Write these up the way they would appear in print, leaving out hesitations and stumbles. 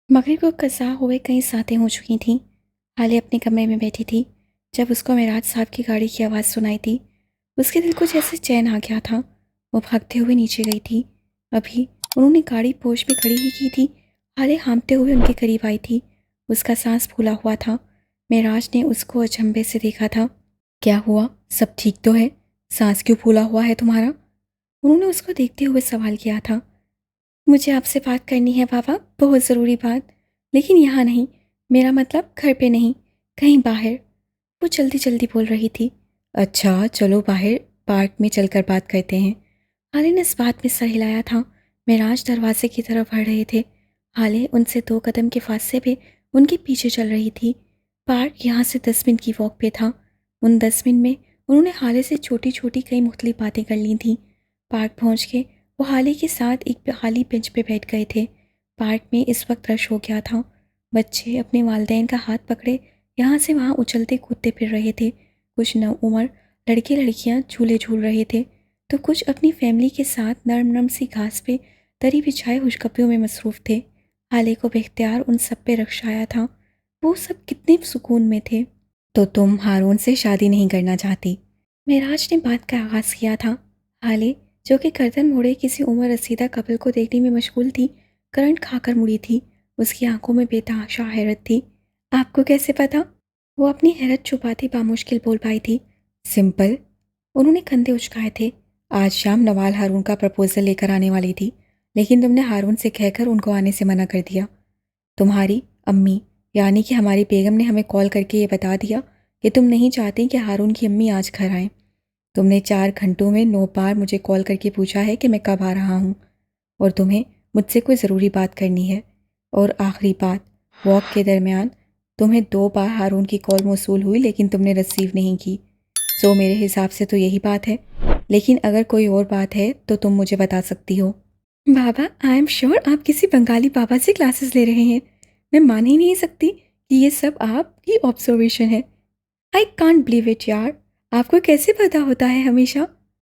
मगरिब को कज़ा हुए कई सातें हो चुकी थीं। हाले अपने कमरे में बैठी थी जब उसको मेराज साहब की गाड़ी की आवाज़ सुनाई थी। उसके दिल को जैसे चैन आ गया था। वो भागते हुए नीचे गई थी। अभी उन्होंने गाड़ी पोर्च में खड़ी ही की थी। हाले हाँफते हुए उनके करीब आई थी। उसका सांस फूला हुआ था। मेराज ने उसको अचंभे से देखा था। क्या हुआ, सब ठीक तो है? सांस क्यों फूला हुआ है तुम्हारा? उन्होंने उसको देखते हुए सवाल किया था। मुझे आपसे बात करनी है बाबा, बहुत ज़रूरी बात। लेकिन यहाँ नहीं, मेरा मतलब घर पे नहीं, कहीं बाहर। वो जल्दी जल्दी बोल रही थी। अच्छा चलो बाहर पार्क में चलकर बात करते हैं। हाले ने इस बात में सर हिलाया था। मेराज दरवाजे की तरफ बढ़ रहे थे। हाले उनसे 2 कदम के फासले पे उनके पीछे चल रही थी। पार्क यहाँ से 10 मिनट की वॉक पे था। उन 10 मिनट में उन्होंने हाले से छोटी छोटी कई मुख्तलिफ बातें कर ली थीं। पार्क पहुँच के वो हाले के साथ एक खाली बेंच पे बैठ गए थे। पार्क में इस वक्त रश हो गया था। बच्चे अपने वालिदैन का हाथ पकड़े यहाँ से वहाँ उछलते कूदते फिर रहे थे। कुछ नौउम्र लड़के लड़कियाँ झूले झूल रहे थे तो कुछ अपनी फैमिली के साथ नरम नरम सी घास पे दरी बिछाए खुशखबरियों में मसरूफ़ थे। हाले को बेख्तियार उन सब पे रक्श आया था। वो सब कितने सुकून में थे। तो तुम हारून से शादी नहीं करना चाहती? मेराज ने बात का आगाज़ किया था। हाले जो कि गर्दन मोड़े किसी उम्र रसीदा कपल को देखने में मशगूल थी, करंट खाकर मुड़ी थी। उसकी आंखों में बेतहाशा हैरत थी। आपको कैसे पता? वो अपनी हैरत छुपाती बामुश्किल बोल पाई थी। सिंपल। उन्होंने कंधे उचकाए थे। आज शाम नवाल हारून का प्रपोजल लेकर आने वाली थी, लेकिन तुमने हारून से कहकर उनको आने से मना कर दिया। तुम्हारी अम्मी यानी कि हमारी बेगम ने हमें कॉल करके ये बता दिया कि तुम नहीं चाहती कि हारून की अम्मी आज घर आएं। तुमने 4 घंटों में 9 बार मुझे कॉल करके पूछा है कि मैं कब आ रहा हूँ और तुम्हें मुझसे कोई ज़रूरी बात करनी है। और आखिरी बात, वॉक के दरमियान तुम्हें 2 बार हारून की कॉल मौसूल हुई लेकिन तुमने रिसीव नहीं की। सो मेरे हिसाब से तो यही बात है, लेकिन अगर कोई और बात है तो तुम मुझे बता सकती हो। बाबा, आई एम श्योर आप किसी बंगाली बाबा से क्लासेस ले रहे हैं। मैं मान ही नहीं सकती कि ये सब आपकी ऑब्जर्वेशन है। आई कांट बिलीव इट यार। आपको कैसे पता होता है हमेशा?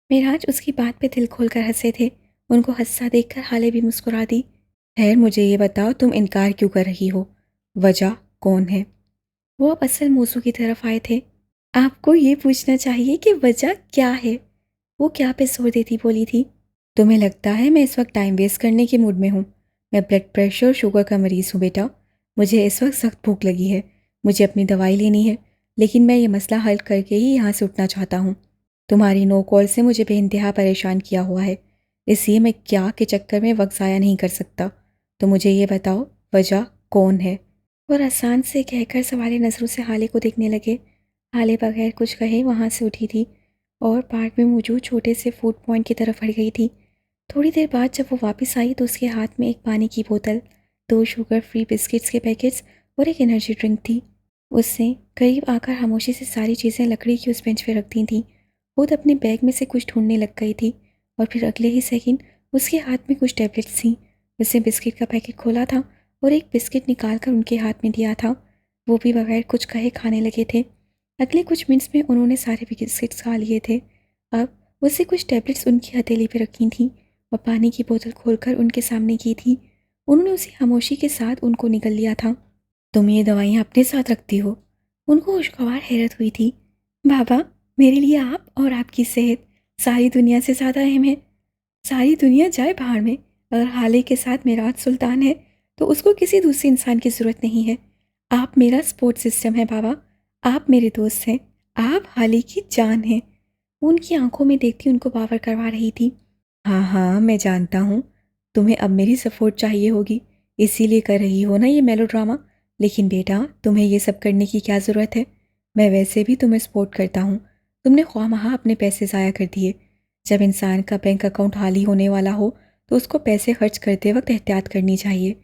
मेराज उसकी बात पे दिल खोल कर हंसे थे। उनको हंसता देखकर हाले भी मुस्कुरा दी। खैर मुझे ये बताओ तुम इनकार क्यों कर रही हो? वजह कौन है? वो अब असल मौजू की तरफ आए थे। आपको ये पूछना चाहिए कि वजह क्या है। वो क्या पे जोर देती बोली थी। तुम्हें लगता है मैं इस वक्त टाइम वेस्ट करने के मूड में हूँ? मैं ब्लड प्रेशर शुगर का मरीज़ हूँ बेटा। मुझे इस वक्त सख्त भूख लगी है। मुझे अपनी दवाई लेनी है, लेकिन मैं ये मसला हल करके ही यहाँ से उठना चाहता हूँ। तुम्हारी नो कॉल से मुझे बेइंतहा परेशान किया हुआ है, इसलिए मैं क्या के चक्कर में वक्त ज़ाया नहीं कर सकता। तो मुझे ये बताओ वजह कौन है? और आसान से कहकर सवाले नज़रों से हाले को देखने लगे। हाले बगैर कुछ कहे वहाँ से उठी थी और पार्क में मौजूद छोटे से फूड पॉइंट की तरफ बढ़ गई थी। थोड़ी देर बाद जब वो वापस आई तो उसके हाथ में एक पानी की बोतल, 2 शुगर फ्री बिस्किट्स के पैकेट्स और एक एनर्जी ड्रिंक थी। उसने करीब आकर खामोशी से सारी चीज़ें लकड़ी की उस बेंच पे रख दी थीं। खुद अपने बैग में से कुछ ढूंढने लग गई थी और फिर अगले ही सेकंड उसके हाथ में कुछ टैबलेट्स थीं। उसने बिस्किट का पैकेट खोला था और एक बिस्किट निकाल कर उनके हाथ में दिया था। वो भी बगैर कुछ कहे खाने लगे थे। अगले कुछ मिनट्स में उन्होंने सारे बिस्किट्स खा लिए थे। अब उससे कुछ टैबलेट्स उनकी हथेली पे रखी थीं और पानी की बोतल खोलकर उनके सामने की थी। उन्होंने उसी खामोशी के साथ उनको निगल लिया था। तुम ये दवाइयाँ अपने साथ रखती हो? उनको खुशगवार हैरत हुई थी। बाबा, मेरे लिए आप और आपकी सेहत सारी दुनिया से ज़्यादा अहम है। सारी दुनिया जाए भाड़ में, अगर हाले के साथ मेराज सुल्तान है तो उसको किसी दूसरे इंसान की ज़रूरत नहीं है। आप मेरा सपोर्ट सिस्टम है बाबा। आप मेरे दोस्त हैं। आप हाले की जान हैं। वो उनकी आंखों में देखती उनको बावर करवा रही थी। हाँ हाँ मैं जानता हूँ, तुम्हें अब मेरी सपोर्ट चाहिए होगी, इसीलिए कर रही हो ना ये मेलोड्रामा। लेकिन बेटा तुम्हें ये सब करने की क्या ज़रूरत है? मैं वैसे भी तुम्हें सपोर्ट करता हूँ। तुमने ख्वामहा अपने पैसे ज़ाया कर दिए। जब इंसान का बैंक अकाउंट खाली होने वाला हो तो उसको पैसे खर्च करते वक्त एहतियात करनी चाहिए।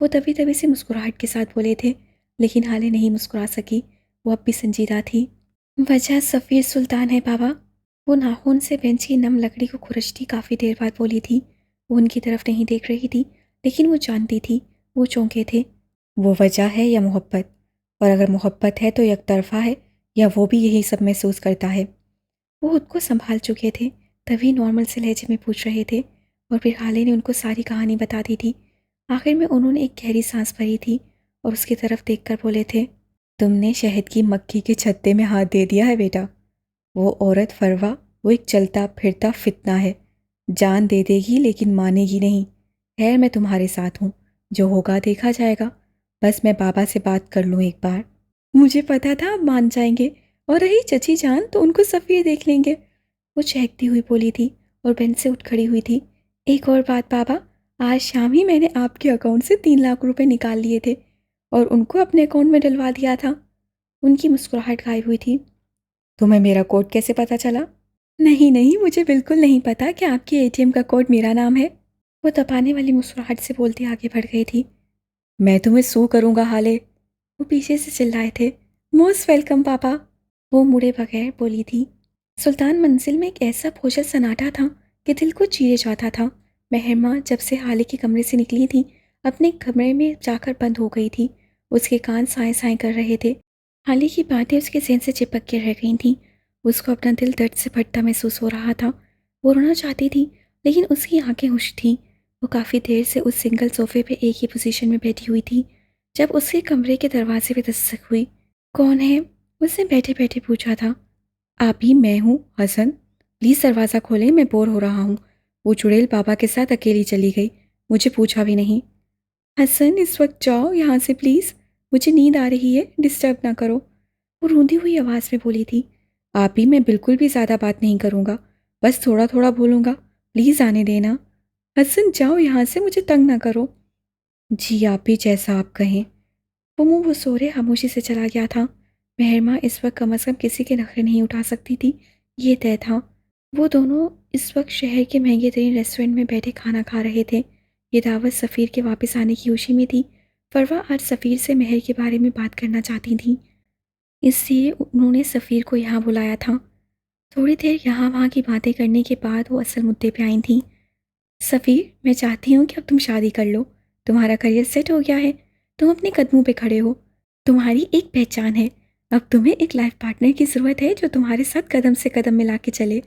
वो तभी तभी से मुस्कुराहट के साथ बोले थे, लेकिन हाले नहीं मुस्कुरा सकी। वो अब भी संजीदा थी। वजह सफ़ीर सुल्तान है बाबा। वो नाखून से बेंच की नम लकड़ी को खुरचती काफ़ी देर बाद बोली थी। वो उनकी तरफ नहीं देख रही थी, लेकिन वो जानती थी। वो चौंके थे। वो वजह है या मोहब्बत? और अगर मोहब्बत है तो एक तरफा है या वो भी यही सब महसूस करता है? वो खुद को संभाल चुके थे, तभी नॉर्मल से लहजे में पूछ रहे थे और फिर हाले ने उनको सारी कहानी बता दी थी। आखिर में उन्होंने एक गहरी सांस भरी थी और उसकी तरफ देखकर बोले थे, तुमने शहद की मक्खी के छत्ते में हाथ दे दिया है बेटा। वो औरत फरवा, वो एक चलता फिरता फितना है। जान दे देगी लेकिन मानेगी नहीं। खैर मैं तुम्हारे साथ हूँ, जो होगा देखा जाएगा। बस मैं बाबा से बात कर लूँ एक बार। मुझे पता था आप मान जाएंगे, और रही चची जान तो उनको सफ़ीर देख लेंगे। वो चहकती हुई बोली थी और बेंच से उठ खड़ी हुई थी। एक और बात बाबा, आज शाम ही मैंने आपके अकाउंट से 3 लाख रुपए निकाल लिए थे और उनको अपने अकाउंट में डलवा दिया था। उनकी मुस्कुराहट गायब हुई थी। तुम्हें मेरा कोड कैसे पता चला? नहीं नहीं, मुझे बिल्कुल नहीं पता कि आपके एटीएम का कोड मेरा नाम है। वो दबाने वाली मुस्कुराहट से बोलती आगे बढ़ गई थी। मैं तुम्हें सू करूँगा हाले। वो पीछे से चिल्लाए थे। मोस्ट वेलकम पापा। वो मुड़े बगैर बोली थी। सुल्तान मंजिल में एक ऐसा बोझल सन्नाटा था कि दिल को चीरे जाता था। महरमा जब से हाले के कमरे से निकली थी, अपने कमरे में जाकर बंद हो गई थी। उसके कान साए साए कर रहे थे। हाले की बातें उसके ज़हन से चिपक के रह गई थीं। उसको अपना दिल दर्द से फटता महसूस हो रहा था। वो रोना चाहती थी, लेकिन उसकी आंखें खुश थीं। वो काफ़ी देर से उस सिंगल सोफे पे एक ही पोजीशन में बैठी हुई थी जब उसके कमरे के दरवाजे पे दस्तक हुई। कौन है? उसने बैठे बैठे पूछा था। आप ही, मैं हूँ, हसन। प्लीज़ दरवाज़ा खोलें, मैं बोर हो रहा हूँ। वो चुड़ैल बाबा के साथ अकेली चली गई, मुझे पूछा भी नहीं। हसन, इस वक्त जाओ यहाँ से प्लीज़, मुझे नींद आ रही है, डिस्टर्ब ना करो। वो रूंधी हुई आवाज़ में बोली थी। आप ही, मैं बिल्कुल भी ज़्यादा बात नहीं करूँगा, बस थोड़ा थोड़ा बोलूँगा, प्लीज़ आने देना। हसन, जाओ यहाँ से, मुझे तंग ना करो। जी आप ही, जैसा आप कहें। वो मुँह वसोरे खामोशी से चला गया था। महरमा इस वक्त कम से कम किसी के नखरे नहीं उठा सकती थी, ये तय था। वो दोनों इस वक्त शहर के महंगे तरीन रेस्टोरेंट में बैठे खाना खा रहे थे। ये दावत सफ़ीर के वापस आने की खुशी में थी। फरवा आज सफ़ीर से महर के बारे में बात करना चाहती थी, इसलिए उन्होंने सफ़ीर को यहाँ बुलाया था। थोड़ी देर यहाँ वहाँ की बातें करने के बाद वो असल मुद्दे पे आई थी। सफ़ीर, मैं चाहती हूँ कि अब तुम शादी कर लो। तुम्हारा करियर सेट हो गया है, तुम अपने कदमों पे खड़े हो, तुम्हारी एक पहचान है। अब तुम्हें एक लाइफ पार्टनर की ज़रूरत है जो तुम्हारे साथ कदम से कदम मिला के चले।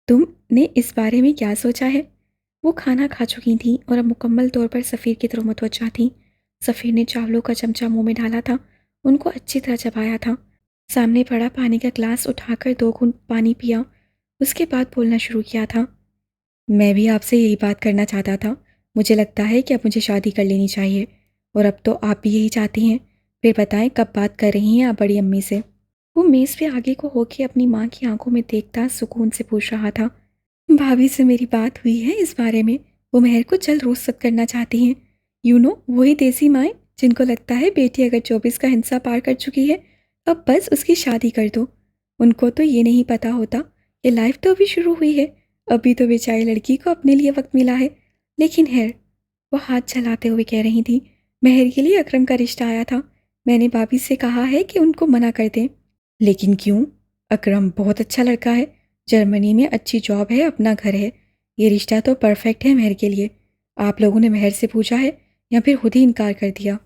तुमने इस बारे में क्या सोचा है? वो खाना खा चुकी थी और अब मुकम्मल तौर पर सफ़ीर की तरफ मुतवज्जा थी। सफ़ीर ने चावलों का चमचा मुंह में डाला था, उनको अच्छी तरह चबाया था। सामने पड़ा पानी का ग्लास उठाकर 2 घूंट पानी पिया, उसके बाद बोलना शुरू किया था। मैं भी आपसे यही बात करना चाहता था। मुझे लगता है कि अब मुझे शादी कर लेनी चाहिए, और अब तो आप भी यही चाहती हैं। फिर बताएं, कब बात कर रही हैं आप बड़ी अम्मी से? वो मेज़ पे आगे को होके अपनी माँ की आंखों में देखता सुकून से पूछ रहा था। भाभी से मेरी बात हुई है इस बारे में। वो महर को जल्द रुखसत करना चाहती हैं। वही देसी माएँ जिनको लगता है बेटी अगर 24 का हिंसा पार कर चुकी है, अब बस उसकी शादी कर दो। उनको तो ये नहीं पता होता कि लाइफ तो अभी शुरू हुई है, अभी तो बेचारी लड़की को अपने लिए वक्त मिला है। लेकिन है, वो हाथ चलाते हुए कह रही थी, महर के लिए अकरम का रिश्ता आया था। मैंने भाभी से कहा है कि उनको मना कर दें। लेकिन क्यों? अकरम बहुत अच्छा लड़का है, जर्मनी में अच्छी जॉब है, अपना घर है। ये रिश्ता तो परफेक्ट है महर के लिए। आप लोगों ने महर से पूछा है या फिर खुद ही इनकार कर दिया?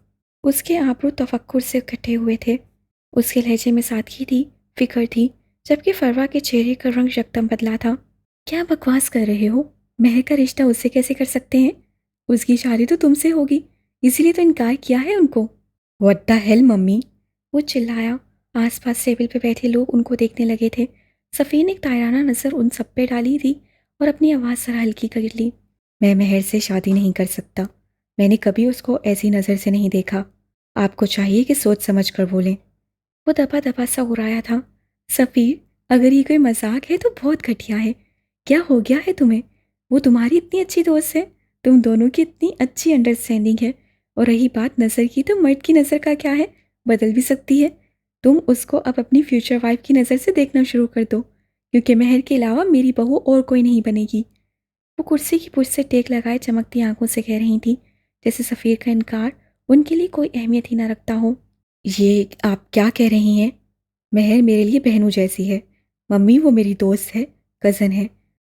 उसके आबरू तफक्कुर से इकट्ठे हुए थे। उसके लहजे में सादगी थी, फिक्र थी, जबकि फरवा के चेहरे का रंग यकदम बदला था। क्या बकवास कर रहे हो? महर का रिश्ता उससे कैसे कर सकते हैं? उसकी शादी तो तुमसे होगी, इसीलिए तो इनकार किया है उनको। What the hell mummy! वो चिल्लाया। आसपास टेबल पे बैठे लोग उनको देखने लगे थे। सफ़ीर ने एक ताराना नज़र उन सब पे डाली थी और अपनी आवाज़ जरा हल्की कर ली। मैं महर से शादी नहीं कर सकता। मैंने कभी उसको ऐसी नज़र से नहीं देखा। आपको चाहिए कि सोच समझ कर बोलें। वो दबा दबा सा उड़ाया था। सफ़ीर, अगर ये कोई मजाक है तो बहुत घटिया है। क्या हो गया है तुम्हें? वो तुम्हारी इतनी अच्छी दोस्त है, तुम दोनों की इतनी अच्छी अंडरस्टैंडिंग है। और रही बात नज़र की, तो मर्द की नज़र का क्या है, बदल भी सकती है। तुम उसको अब अपनी फ्यूचर वाइफ की नज़र से देखना शुरू कर दो, क्योंकि महर के अलावा मेरी बहू और कोई नहीं बनेगी। वो कुर्सी की पुश से टेक लगाए चमकती आंखों से कह रही थी, जैसे सफ़ीर का इनकार उनके लिए कोई अहमियत ही ना रखता हो। ये आप क्या कह रही हैं? महर मेरे लिए बहनों जैसी है। मम्मी, वो मेरी दोस्त है, कज़न है।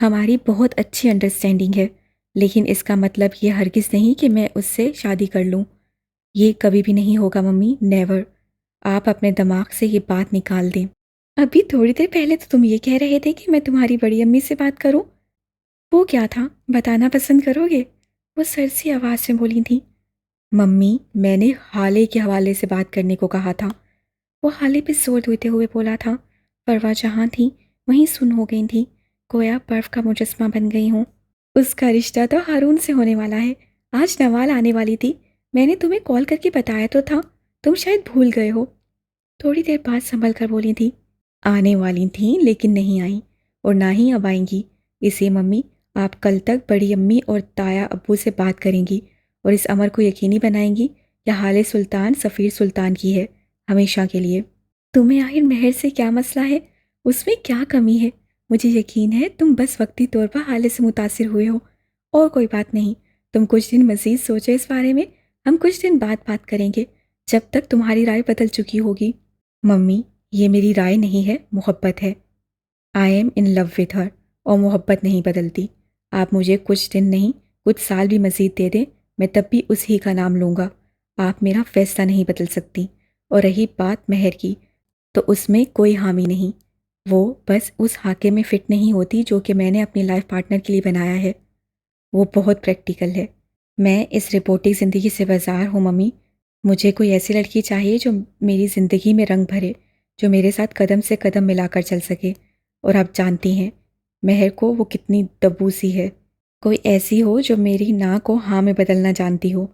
हमारी बहुत अच्छी अंडरस्टैंडिंग है, लेकिन इसका मतलब ये हरगिज़ नहीं कि मैं उससे शादी कर लूँ। ये कभी भी नहीं होगा मम्मी, नेवर। आप अपने दिमाग से ये बात निकाल दें। अभी थोड़ी देर पहले तो तुम ये कह रहे थे कि मैं तुम्हारी बड़ी अम्मी से बात करूं। वो क्या था, बताना पसंद करोगे? वो सरसी आवाज़ में बोली थी। मम्मी, मैंने हाले के हवाले से बात करने को कहा था। वो हाले पे जोर देते हुए बोला था, पर वह जहाँ थी वहीं सुन हो गई थी, गोया बर्फ का मुजस्मा बन गई हूँ। उसका रिश्ता तो हारून से होने वाला है। आज नवाल आने वाली थी, मैंने तुम्हें कॉल करके बताया तो था, तुम शायद भूल गए हो। थोड़ी देर बाद संभल कर बोली थी, आने वाली थी लेकिन नहीं आई, और ना ही अब आएंगी। इसे मम्मी, आप कल तक बड़ी अम्मी और ताया अब्बू से बात करेंगी और इस अमर को यकीनी बनाएंगी कि हाले सुल्तान सफ़ीर सुल्तान की है, हमेशा के लिए। तुम्हें आखिर मेहर से क्या मसला है? उसमें क्या कमी है? मुझे यकीन है तुम बस वक्ती तौर पर हाले से मुतासिर हुए हो, और कोई बात नहीं। तुम कुछ दिन मज़ीद सोचो इस बारे में, हम कुछ दिन बाद बात करेंगे, जब तक तुम्हारी राय बदल चुकी होगी। मम्मी, ये मेरी राय नहीं है, मोहब्बत है। I am in love with her, और मोहब्बत नहीं बदलती। आप मुझे कुछ दिन नहीं, कुछ साल भी मज़ीद दे दें, मैं तब भी उसी का नाम लूँगा। आप मेरा फ़ैसला नहीं बदल सकती। और रही बात मेहर की, तो उसमें कोई हामी नहीं। वो बस उस हाके में फ़िट नहीं होती जो कि मैंने अपनी लाइफ पार्टनर के लिए बनाया है। वो बहुत प्रैक्टिकल है। मैं इस रिपोर्टिंग ज़िंदगी से बाज़ार हूँ मम्मी। मुझे कोई ऐसी लड़की चाहिए जो मेरी ज़िंदगी में रंग भरे, जो मेरे साथ कदम से कदम मिलाकर चल सके। और आप जानती हैं मेहर को वो कितनी दबूसी है। कोई ऐसी हो जो मेरी ना को हाँ में बदलना जानती हो,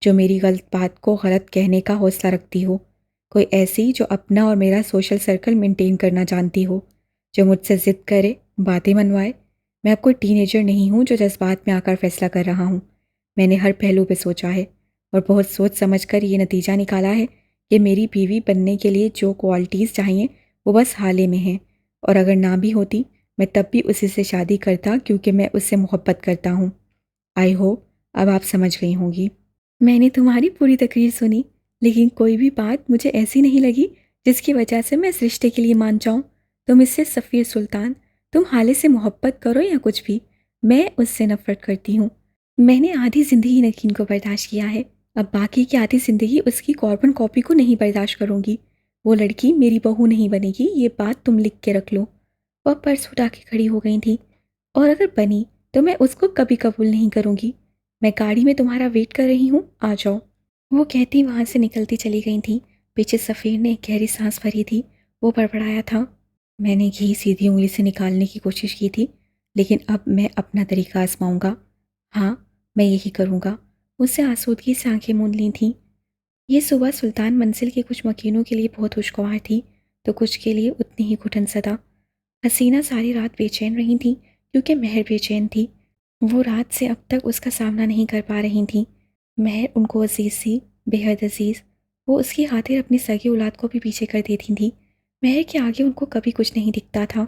जो मेरी गलत बात को गलत कहने का हौसला रखती हो। कोई ऐसी जो अपना और मेरा सोशल सर्कल मेंटेन करना जानती हो, जो मुझसे ज़िद करे, बातें मनवाए। मैं अब कोई टीनेजर नहीं हूँ जो जज्बात में आकर फैसला कर रहा हूँ। मैंने हर पहलू पे सोचा है और बहुत सोच समझ कर ये नतीजा निकाला है कि मेरी बीवी बनने के लिए जो क्वालिटीज़ चाहिए वो बस हाले में हैं। और अगर ना भी होती, मैं तब भी उसी से शादी करता, क्योंकि मैं उससे मोहब्बत करता हूँ। आई होप अब आप समझ गई होंगी। मैंने तुम्हारी पूरी तकरीर सुनी, लेकिन कोई भी बात मुझे ऐसी नहीं लगी जिसकी वजह से मैं इस रिश्ते के लिए मान जाऊं। तुम इससे सफ़ीर सुल्तान, तुम हाले से मोहब्बत करो या कुछ भी, मैं उससे नफरत करती हूँ। मैंने आधी ज़िंदगी नकीन को बर्दाश्त किया है, अब बाकी की आधी ज़िंदगी उसकी कॉर्बन कॉपी को नहीं बर्दाश्त करूँगी। वो लड़की मेरी बहू नहीं बनेगी, ये बात तुम लिख के रख लो। वह पर्स उठा के खड़ी हो गई थी, और अगर बनी तो मैं उसको कभी कबूल नहीं करूँगी। मैं गाड़ी में तुम्हारा वेट कर रही हूँ, आ जाओ। वो कहती वहाँ से निकलती चली गई थी। पीछे सफ़ीर ने एक गहरी सांस भरी थी। वो बड़बड़ाया था, मैंने घी सीधी उंगली से निकालने की कोशिश की थी, लेकिन अब मैं अपना तरीका आजमाऊंगा। हाँ, मैं यही करूँगा। उससे आसूदगी से आंखें मूंद ली थीं। ये सुबह सुल्तान मंजिल के कुछ मकीनों के लिए बहुत खुशगवार थी, तो कुछ के लिए उतनी ही घुटन सदा। हसीना सारी रात बेचैन रही थी, क्योंकि मेहर बेचैन थी। वो रात से अब तक उसका सामना नहीं कर पा रही थी। मेहर उनको अजीज़ सी, बेहद अजीज़। वो उसकी खातिर अपनी सगी औलाद को भी पीछे कर देती थी। मेहर के आगे उनको कभी कुछ नहीं दिखता था।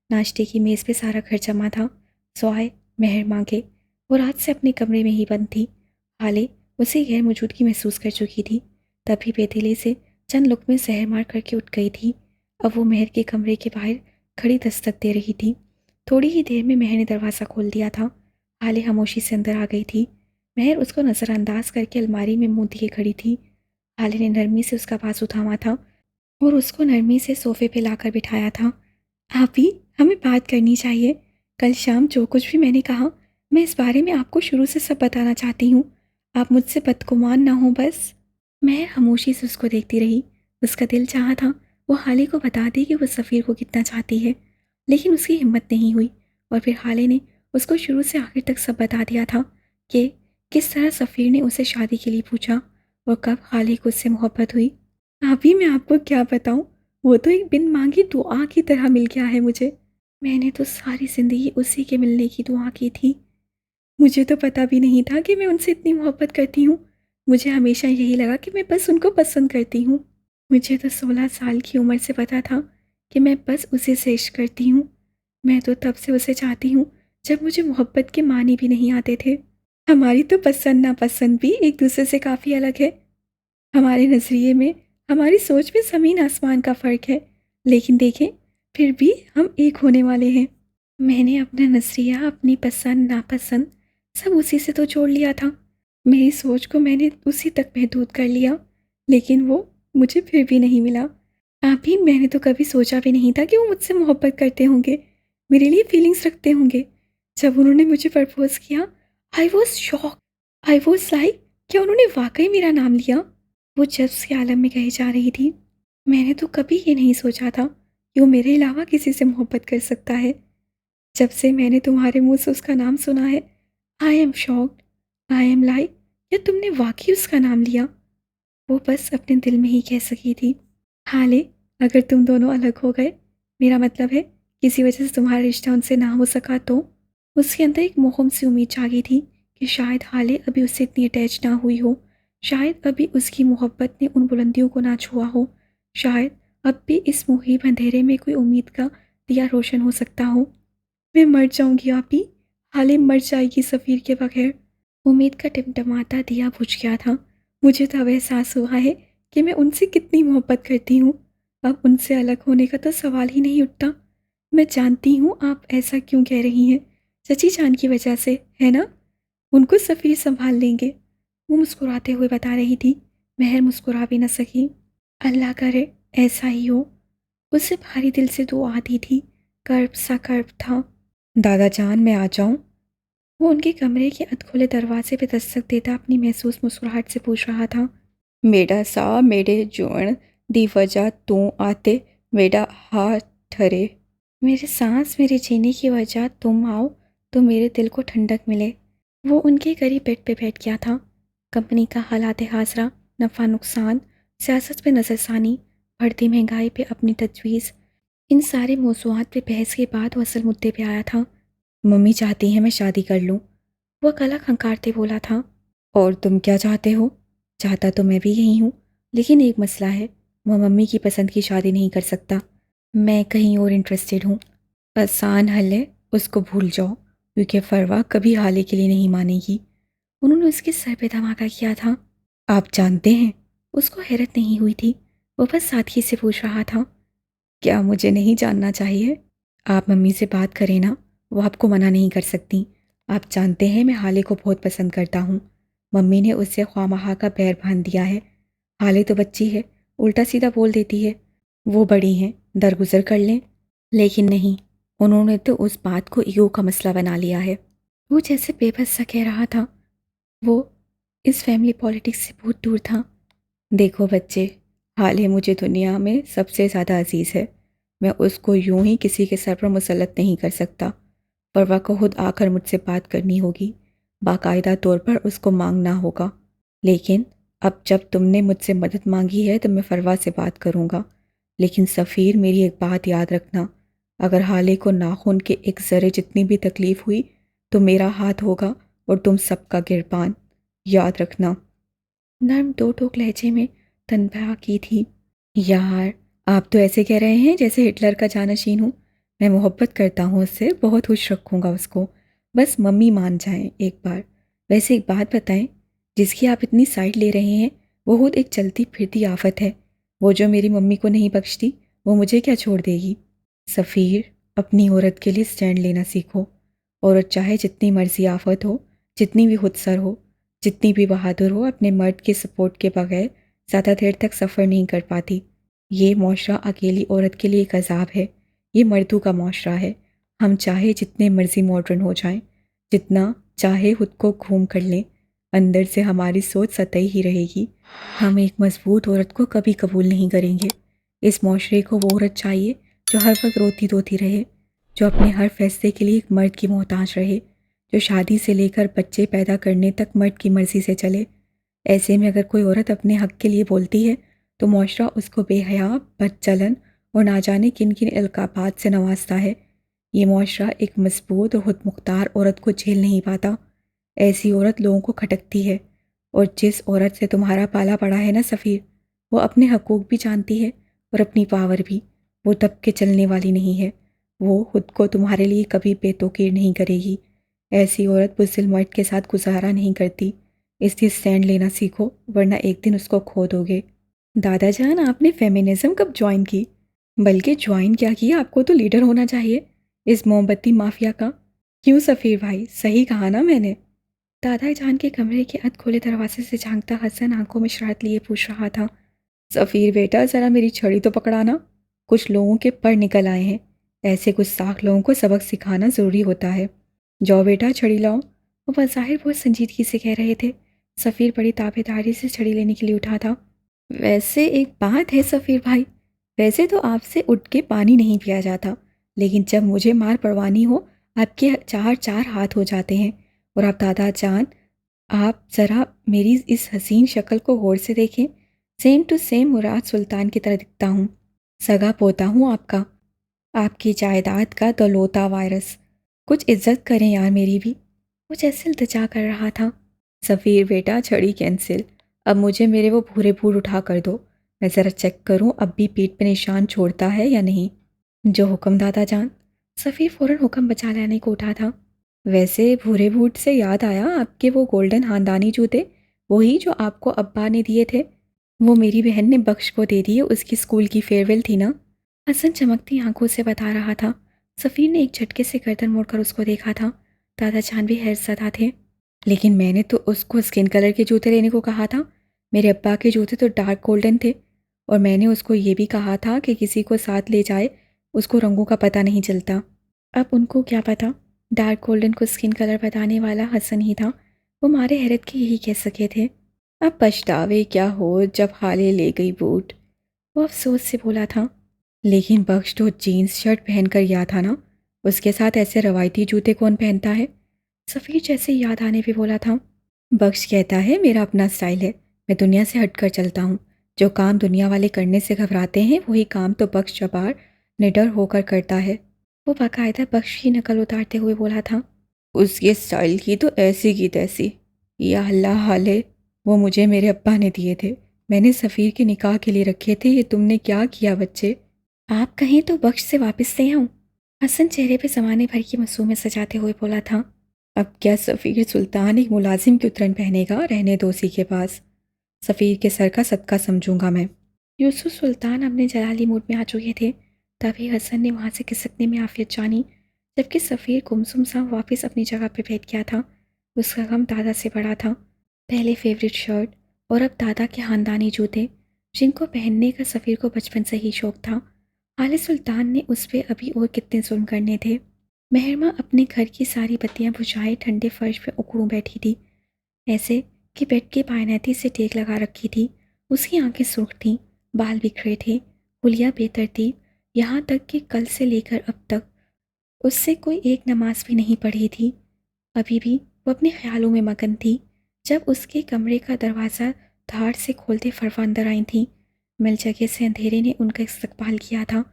नाश्ते की मेज़ पे सारा घर जमा था। सवाए मेहर मांगे, वो रात से अपने कमरे में ही बंद थी। हाले उसे गैर मौजूदगी महसूस कर चुकी थी, तभी बेदिली से चंद लुक़्मे जहर मार करके उठ गई थी। अब वो मेहर के कमरे के बाहर खड़ी दस्तक दे रही थी। थोड़ी ही देर में मेहर ने दरवाज़ा खोल दिया था। हाले खामोशी से अंदर आ गई थी। मेहर उसको नज़रअंदाज करके अलमारी में मुंह दिए खड़ी थी। हाले ने नरमी से उसका बाजू थामा था और उसको नरमी से सोफे पे लाकर बिठाया था। आप ही, हमें बात करनी चाहिए। कल शाम जो कुछ भी मैंने कहा, मैं इस बारे में आपको शुरू से सब बताना चाहती हूँ। आप मुझसे बदगुमान ना हो बस। मैं खामोशी से उसको देखती रही। उसका दिल चाहा था वो हाले को बता दे कि वो सफ़ीर को कितना चाहती है, लेकिन उसकी हिम्मत नहीं हुई। और फिर हाले ने उसको शुरू से आखिर तक सब बता दिया था कि किस तरह सफ़ीर ने उसे शादी के लिए पूछा और कब हाले को उससे मोहब्बत हुई। अभी मैं आपको क्या बताऊं, वो तो एक बिन मांगी दुआ की तरह मिल गया है मुझे। मैंने तो सारी ज़िंदगी उसी के मिलने की दुआ की थी। मुझे तो पता भी नहीं था कि मैं उनसे इतनी मोहब्बत करती हूँ। मुझे हमेशा यही लगा कि मैं बस उनको पसंद करती हूँ। मुझे तो 16 साल की उम्र से पता था कि मैं बस उसी से इश्क करती हूँ। मैं तो तब से उसे चाहती हूँ जब मुझे मोहब्बत के मानी भी नहीं आते थे। हमारी तो पसंद नापसंद भी एक दूसरे से काफ़ी अलग है। हमारे नज़रिए में, हमारी सोच में ज़मीन आसमान का फ़र्क है, लेकिन देखें, फिर भी हम एक होने वाले हैं। मैंने अपना नज़रिया, अपनी पसंद नापसंद सब उसी से तो जोड़ लिया था। मेरी सोच को मैंने उसी तक महदूद कर लिया, लेकिन वो मुझे फिर भी नहीं मिला। आप ही, मैंने तो कभी सोचा भी नहीं था कि वो मुझसे मोहब्बत करते होंगे, मेरे लिए फीलिंग्स रखते होंगे। जब उन्होंने मुझे प्रपोज़ किया, I was shock. I was like, क्या उन्होंने वाकई मेरा नाम लिया? वो जज्ब के आलम में कही जा रही थी। मैंने तो कभी ये नहीं सोचा था कि वो मेरे अलावा किसी से मोहब्बत कर सकता है। जब से मैंने तुम्हारे मुंह से उसका नाम सुना है, I am shocked, I am like, क्या तुमने वाकई उसका नाम लिया? वो बस अपने दिल में ही कह सकी थी। हाले, अगर तुम दोनों अलग हो गए, मेरा मतलब है किसी वजह से तुम्हारा रिश्ता उनसे ना हो सका तो? उसके अंदर एक मोहम सी उम्मीद जागी थी कि शायद हाले अभी उससे इतनी अटैच ना हुई हो, शायद अभी उसकी मोहब्बत ने उन बुलंदियों को ना छुआ हो, शायद अब भी इस मुहीब अंधेरे में कोई उम्मीद का दिया रोशन हो सकता हो। मैं मर जाऊंगी आप ही, हाले मर जाएगी सफ़ीर के बगैर। उम्मीद का टिमटमाता दिया बुझ गया था। मुझे तो अब एहसास हुआ है कि मैं उनसे कितनी मोहब्बत करती हूँ। अब उनसे अलग होने का तो सवाल ही नहीं उठता। मैं जानती हूँ आप ऐसा क्यों कह रही हैं, चची जान की वजह से, है ना? उनको सफ़ीर संभाल लेंगे, वो मुस्कुराते हुए बता रही थी। महर मुस्कुरा भी न सकी। अल्लाह करे ऐसा ही हो। उससे भारी दिल से दुआ आती थी, कर्ब सा कर्ब था। दादा जान, मैं आ जाऊं? वो उनके कमरे के अधखुले दरवाजे पे दस्तक देता अपनी महसूस मुस्कुराहट से पूछ रहा था। मेरा सा मेरे जोण दी वजह तू आते मेरा हाथ ठरे। मेरे सांस मेरे जीने की वजह तुम आओ तो मेरे दिल को ठंडक मिले। वो उनके करीब बेड पे बैठ गया था। कंपनी का हालात हाजरा, नफ़ा नुकसान, सियासत पे नज़रसानी, बढ़ती महंगाई पे अपनी तजवीज़, इन सारे मौज़ूआत पे बहस के बाद वो असल मुद्दे पे आया था। मम्मी चाहती हैं मैं शादी कर लूँ, वह गला खंखारते बोला था। और तुम क्या चाहते हो? चाहता तो मैं भी यही हूँ, लेकिन एक मसला है, वह मम्मी की पसंद की शादी नहीं कर सकता। मैं कहीं और इंटरेस्टेड हूँ। आसान हल है, उसको भूल जाओ, क्योंकि फरवा कभी हाले के लिए नहीं मानेगी। उन्होंने उसके सर पे धमाका किया था। आप जानते हैं? उसको हैरत नहीं हुई थी, वो बस सादगी से पूछ रहा था। क्या मुझे नहीं जानना चाहिए? आप मम्मी से बात करें ना, वो आपको मना नहीं कर सकती। आप जानते हैं मैं हाले को बहुत पसंद करता हूँ। मम्मी ने उससे ख्वामखा का पैर बांध दिया है। हाले तो बच्ची है, उल्टा सीधा बोल देती है। वो बड़ी हैं, दरगुजर कर लें। लेकिन नहीं, उन्होंने तो उस बात को ईगो का मसला बना लिया है। वो जैसे बेबस सा कह रहा था। वो इस फैमिली पॉलिटिक्स से बहुत दूर था। देखो बच्चे, हाले मुझे दुनिया में सबसे ज़्यादा अजीज़ है। मैं उसको यूं ही किसी के सर पर मुसल्लत नहीं कर सकता। परवा को खुद आकर मुझसे बात करनी होगी, बाकायदा तौर पर उसको मांगना होगा। लेकिन अब जब तुमने मुझसे मदद मांगी है तो मैं फरवा से बात करूँगा। लेकिन सफ़ीर, मेरी एक बात याद रखना, अगर हाले को नाखून के एक ज़रे जितनी भी तकलीफ़ हुई तो मेरा हाथ होगा और तुम सबका गिरबान। याद रखना। नर्म दो टोक लहजे में तनबा की थी। यार, आप तो ऐसे कह रहे हैं जैसे हिटलर का जानशीन हूँ। मैं मोहब्बत करता हूँ उससे, बहुत खुश रखूँगा उसको। बस मम्मी मान जाएं एक बार। वैसे एक बात बताएं, जिसकी आप इतनी साइड ले रहे हैं वो खुद एक चलती फिरती आफत है। वो जो मेरी मम्मी को नहीं बख्शती, वो मुझे क्या छोड़ देगी? सफ़ीर, अपनी औरत के लिए स्टैंड लेना सीखो। औरत चाहे जितनी मर्जी आफत हो, जितनी भी खुदसर हो, जितनी भी बहादुर हो, अपने मर्द के सपोर्ट के बगैर ज़्यादा देर तक सफ़र नहीं कर पाती। ये मुआशरा अकेली औरत के लिए एक अजाब है। ये मर्दों का मुआशरा है। हम चाहे जितने मर्जी मॉडर्न हो जाएं, जितना चाहे खुद को घूम कर लें, अंदर से हमारी सोच सतही ही रहेगी। हम एक मजबूत औरत को कभी कबूल नहीं करेंगे। इस मुआशरे को वो औरत चाहिए जो हर वक्त रोती धोती रहे, जो अपने हर फैसले के लिए एक मर्द की मोहताज रहे, जो शादी से लेकर बच्चे पैदा करने तक मर्द की मर्ज़ी से चले। ऐसे में अगर कोई औरत अपने हक़ के लिए बोलती है तो मुआशरा उसको बेहया, बदचलन और ना जाने किन किन अलकाबात से नवाजता है। ये मुआशरा एक मजबूत और खुदमुख्तार औरत को झेल नहीं पाता। ऐसी औरत लोगों को खटकती है। और जिस औरत से तुम्हारा पाला पड़ा है ना सफ़ीर, वो अपने हकूक़ भी जानती है और अपनी पावर भी। वो दब के चलने वाली नहीं है। वो खुद को तुम्हारे लिए कभी बेतौकीर नहीं करेगी। ऐसी औरत बुज़दिल मर्द के साथ गुजारा नहीं करती। इसलिए स्टैंड लेना सीखो, वरना एक दिन उसको खो दोगे। दादा जान, आपने फेमिनिज्म कब ज्वाइन की? बल्कि ज्वाइन क्या किया, आपको तो लीडर होना चाहिए इस मोमबत्ती माफिया का। क्यों सफ़ीर भाई, सही कहा ना मैंने? दादा जान के कमरे के अध खुले दरवाजे से झांकता हसन आंखों में शरारत लिए पूछ रहा था। सफ़ीर बेटा, ज़रा मेरी छड़ी तो पकड़ाना। कुछ लोगों के पर निकल आए हैं। ऐसे कुछ साख लोगों को सबक सिखाना ज़रूरी होता है। जाओ बेटा, छड़ी लाओ। वो बज़ाहिर बहुत संजीदगी से कह रहे थे, सफ़ीर बड़ी ताबेदारी से छड़ी लेने के लिए उठा था। वैसे एक बात है सफ़ीर भाई, वैसे तो आपसे उठ के पानी नहीं पिया जाता, लेकिन जब मुझे मार पड़वानी हो आपके चार चार हाथ हो जाते हैं। और आप दादा जान, आप ज़रा मेरी इस हसीन शक्ल को गौर से देखें। सेम टू सेम मुराद सुल्तान की तरह दिखता हूँ। सगा पोता हूँ आपका, आपकी जायदाद का दौलौता वारिस। कुछ इज्जत करें यार मेरी भी। वो जैसे इल्तिजा कर रहा था। सफ़ीर बेटा छड़ी कैंसिल, अब मुझे मेरे वो भूरे भूर उठा कर दो। मैं ज़रा चेक करूँ अब भी पीठ पे निशान छोड़ता है या नहीं। जो हुक्म दादा जान। सफ़ीर फ़ौरन हुक्म बचा लेने को उठा था। वैसे भूरे बूट से याद आया, आपके वो गोल्डन खानदानी जूते, वही जो आपको अब्बा ने दिए थे, वो मेरी बहन ने बख्श को दे दिए, उसकी स्कूल की फेयरवेल थी ना। हसन चमकती आंखों से बता रहा था। सफ़ीर ने एक झटके से गर्दन मोड़कर उसको देखा था। दादा जान भी हैरतज़दा थे। लेकिन मैंने तो उसको स्किन कलर के जूते लेने को कहा था। मेरे अब्बा के जूते तो डार्क गोल्डन थे। और मैंने उसको ये भी कहा था कि किसी को साथ ले जाए, उसको रंगों का पता नहीं चलता। अब उनको क्या पता, डार्क गोल्डन को स्किन कलर बताने वाला हसन ही था। वो मारे हैरत के यही कह सके थे। अब पछतावे क्या हो जब हाले ले गई बूट, वो अफसोस से बोला था। लेकिन बख्श तो जीन्स शर्ट पहन कर गया था ना, उसके साथ ऐसे रवायती जूते कौन पहनता है। सफ़ीर जैसे याद आने पे बोला था। बख्श कहता है मेरा अपना स्टाइल है, मैं दुनिया से हटकर चलता हूँ। जो काम दुनिया वाले करने से घबराते हैं वही काम तो बख्श जबार निडर होकर करता है। वो बाकायदा बख्श की नकल उतारते हुए बोला था। उसके स्टाइल की तो ऐसी की तैसी। या अल्लाह हाले, वो मुझे मेरे अब्बा ने दिए थे, मैंने सफ़ीर के निकाह के लिए रखे थे। ये तुमने क्या किया बच्चे। आप कहें तो बख्श से वापस ले आऊं। हसन चेहरे पे ज़माने भर की मासूमियत सजाते हुए बोला था। अब क्या सफ़ीर सुल्तान एक मुलाजिम की उतरन पहनेगा, रहने दो उसी के पास। सफ़ीर के सर का सदका समझूंगा मैं। यूसुफ सुल्तान अपने जलाली मूड में आ चुके थे। तभी हसन ने वहाँ से खिसकने में आफियत जानी, जबकि सफ़ीर गुमसुम सा वापस अपनी जगह पे बैठ गया था। उसका गम दादा से बड़ा था। पहले फेवरेट शर्ट और अब दादा के ख़ानदानी जूते, जिनको पहनने का सफ़ीर को बचपन से ही शौक था। हाले सुल्तान ने उस पर अभी और कितने जुल्म करने थे। मेहरमा अपने घर की सारी बत्तियां बुझाए ठंडे फर्श पे उकड़ू बैठी थी, ऐसे कि बेड की पायनेती से टेक लगा रखी थी। उसकी आंखें सुर्ख थीं, बाल बिखरे थे, हुलिया बेतरतीब, यहाँ तक कि कल से लेकर अब तक उससे कोई एक नमाज भी नहीं पढ़ी थी। अभी भी वो अपने ख्यालों में मगन थी जब उसके कमरे का दरवाज़ा धाड़ से खोलते फरवा अंदर आई थी। मिल जगह से अंधेरे ने उनका इस्तकबाल किया था।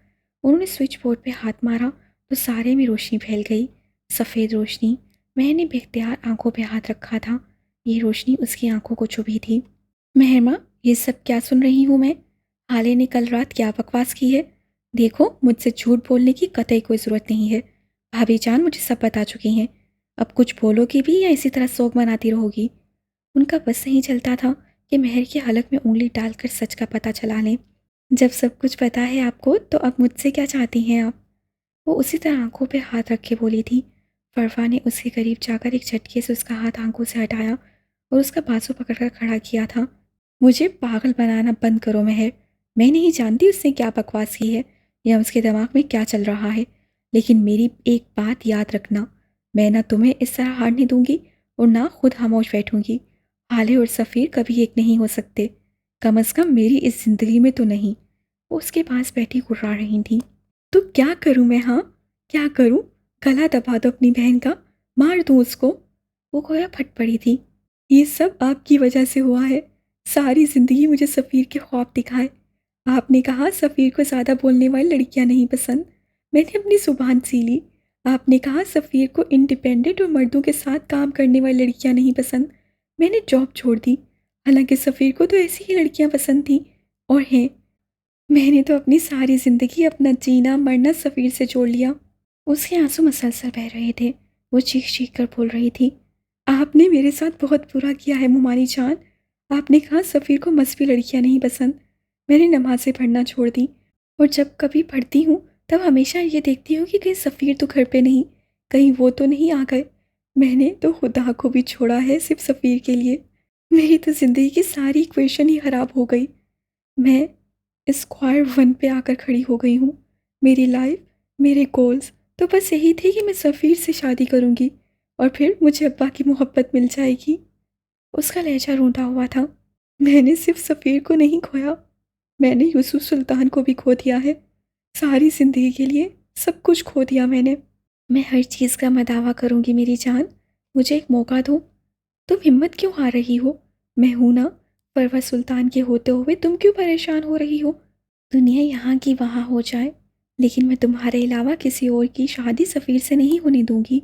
उन्होंने स्विच बोर्ड पे हाथ मारा तो सारे में रोशनी फैल गई, सफ़ेद रोशनी। मैंने बेख्तियार आंखों पे हाथ रखा था। ये रोशनी उसकी आंखों को चुभी थी। मेहरमा, ये सब क्या सुन रही हूँ मैं। हाले ने कल रात क्या बकवास की है। देखो, मुझसे झूठ बोलने की कतई कोई ज़रूरत नहीं है। भाभी जान मुझे सब बता चुकी हैं। अब कुछ बोलोगी भी या इसी तरह सोग मनाती रहोगी। उनका बस नहीं चलता था कि महर की हलक में उंगली डालकर सच का पता चला लें। जब सब कुछ पता है आपको तो अब मुझसे क्या चाहती हैं आप। वो उसी तरह आंखों पे हाथ रख के बोली थी। फरवा ने उसके करीब जाकर एक झटके से उसका हाथ आंखों से हटाया और उसका बाजू पकड़कर खड़ा किया था। मुझे पागल बनाना बंद करो महर। मैं नहीं जानती उसने क्या बकवास की है या उसके दिमाग में क्या चल रहा है, लेकिन मेरी एक बात याद रखना, मैं ना तुम्हें इस तरह हारने दूंगी और ना खुद खामोश बैठूंगी। हाले और सफ़ीर कभी एक नहीं हो सकते, कम अज़ कम मेरी इस ज़िंदगी में तो नहीं। वो उसके पास बैठी गुर्रा रही थी। तो क्या करूं मैं, हाँ क्या करूं। गला दबा दो अपनी बहन का, मार दूं उसको। वो खोया फट पड़ी थी। ये सब आपकी वजह से हुआ है। सारी ज़िंदगी मुझे सफ़ीर के ख्वाब दिखाए। आपने कहा सफ़ीर को ज़्यादा बोलने वाली लड़कियां नहीं पसंद, मैंने अपनी ज़ुबान सी ली। आपने कहा सफ़ीर को इंडिपेंडेंट और मर्दों के साथ काम करने वाली लड़कियां नहीं पसंद, मैंने जॉब छोड़ दी। हालांकि सफ़ीर को तो ऐसी ही लड़कियां पसंद थी और हैं। मैंने तो अपनी सारी ज़िंदगी अपना जीना मरना सफ़ीर से जोड़ लिया। उसके आंसू मसलसल बह रहे थे। वो चीख चीख कर बोल रही थी। आपने मेरे साथ बहुत बुरा किया है मुमानी जान। आपने कहा सफ़ीर को मस्बी लड़कियां नहीं पसंद, मैंने नमाज़ें पढ़ना छोड़ दी और जब कभी पढ़ती हूँ तब हमेशा ये देखती हूँ कि कहीं सफ़ीर तो घर पे नहीं, कहीं वो तो नहीं आ गए। मैंने तो खुदा को भी छोड़ा है सिर्फ सफ़ीर के लिए। मेरी तो ज़िंदगी की सारी इक्वेशन ही ख़राब हो गई। मैं स्क्वायर वन पे आकर खड़ी हो गई हूँ। मेरी लाइफ, मेरे गोल्स तो बस यही थे कि मैं सफ़ीर से शादी करूँगी और फिर मुझे अब्बा की मोहब्बत मिल जाएगी। उसका लहजा रूंधा हुआ था। मैंने सिर्फ सफ़ीर को नहीं खोया, मैंने यूसुफ सुल्तान को भी खो दिया है। सारी ज़िंदगी के लिए सब कुछ खो दिया मैंने। मैं हर चीज़ का मैं दावा करूँगी मेरी जान, मुझे एक मौका दो। तुम हिम्मत क्यों हार रही हो? मैं हूं ना। परवा सुल्तान के होते हुए तुम क्यों परेशान हो रही हो? दुनिया यहाँ की वहाँ हो जाए, लेकिन मैं तुम्हारे अलावा किसी और की शादी सफ़ीर से नहीं होने दूंगी।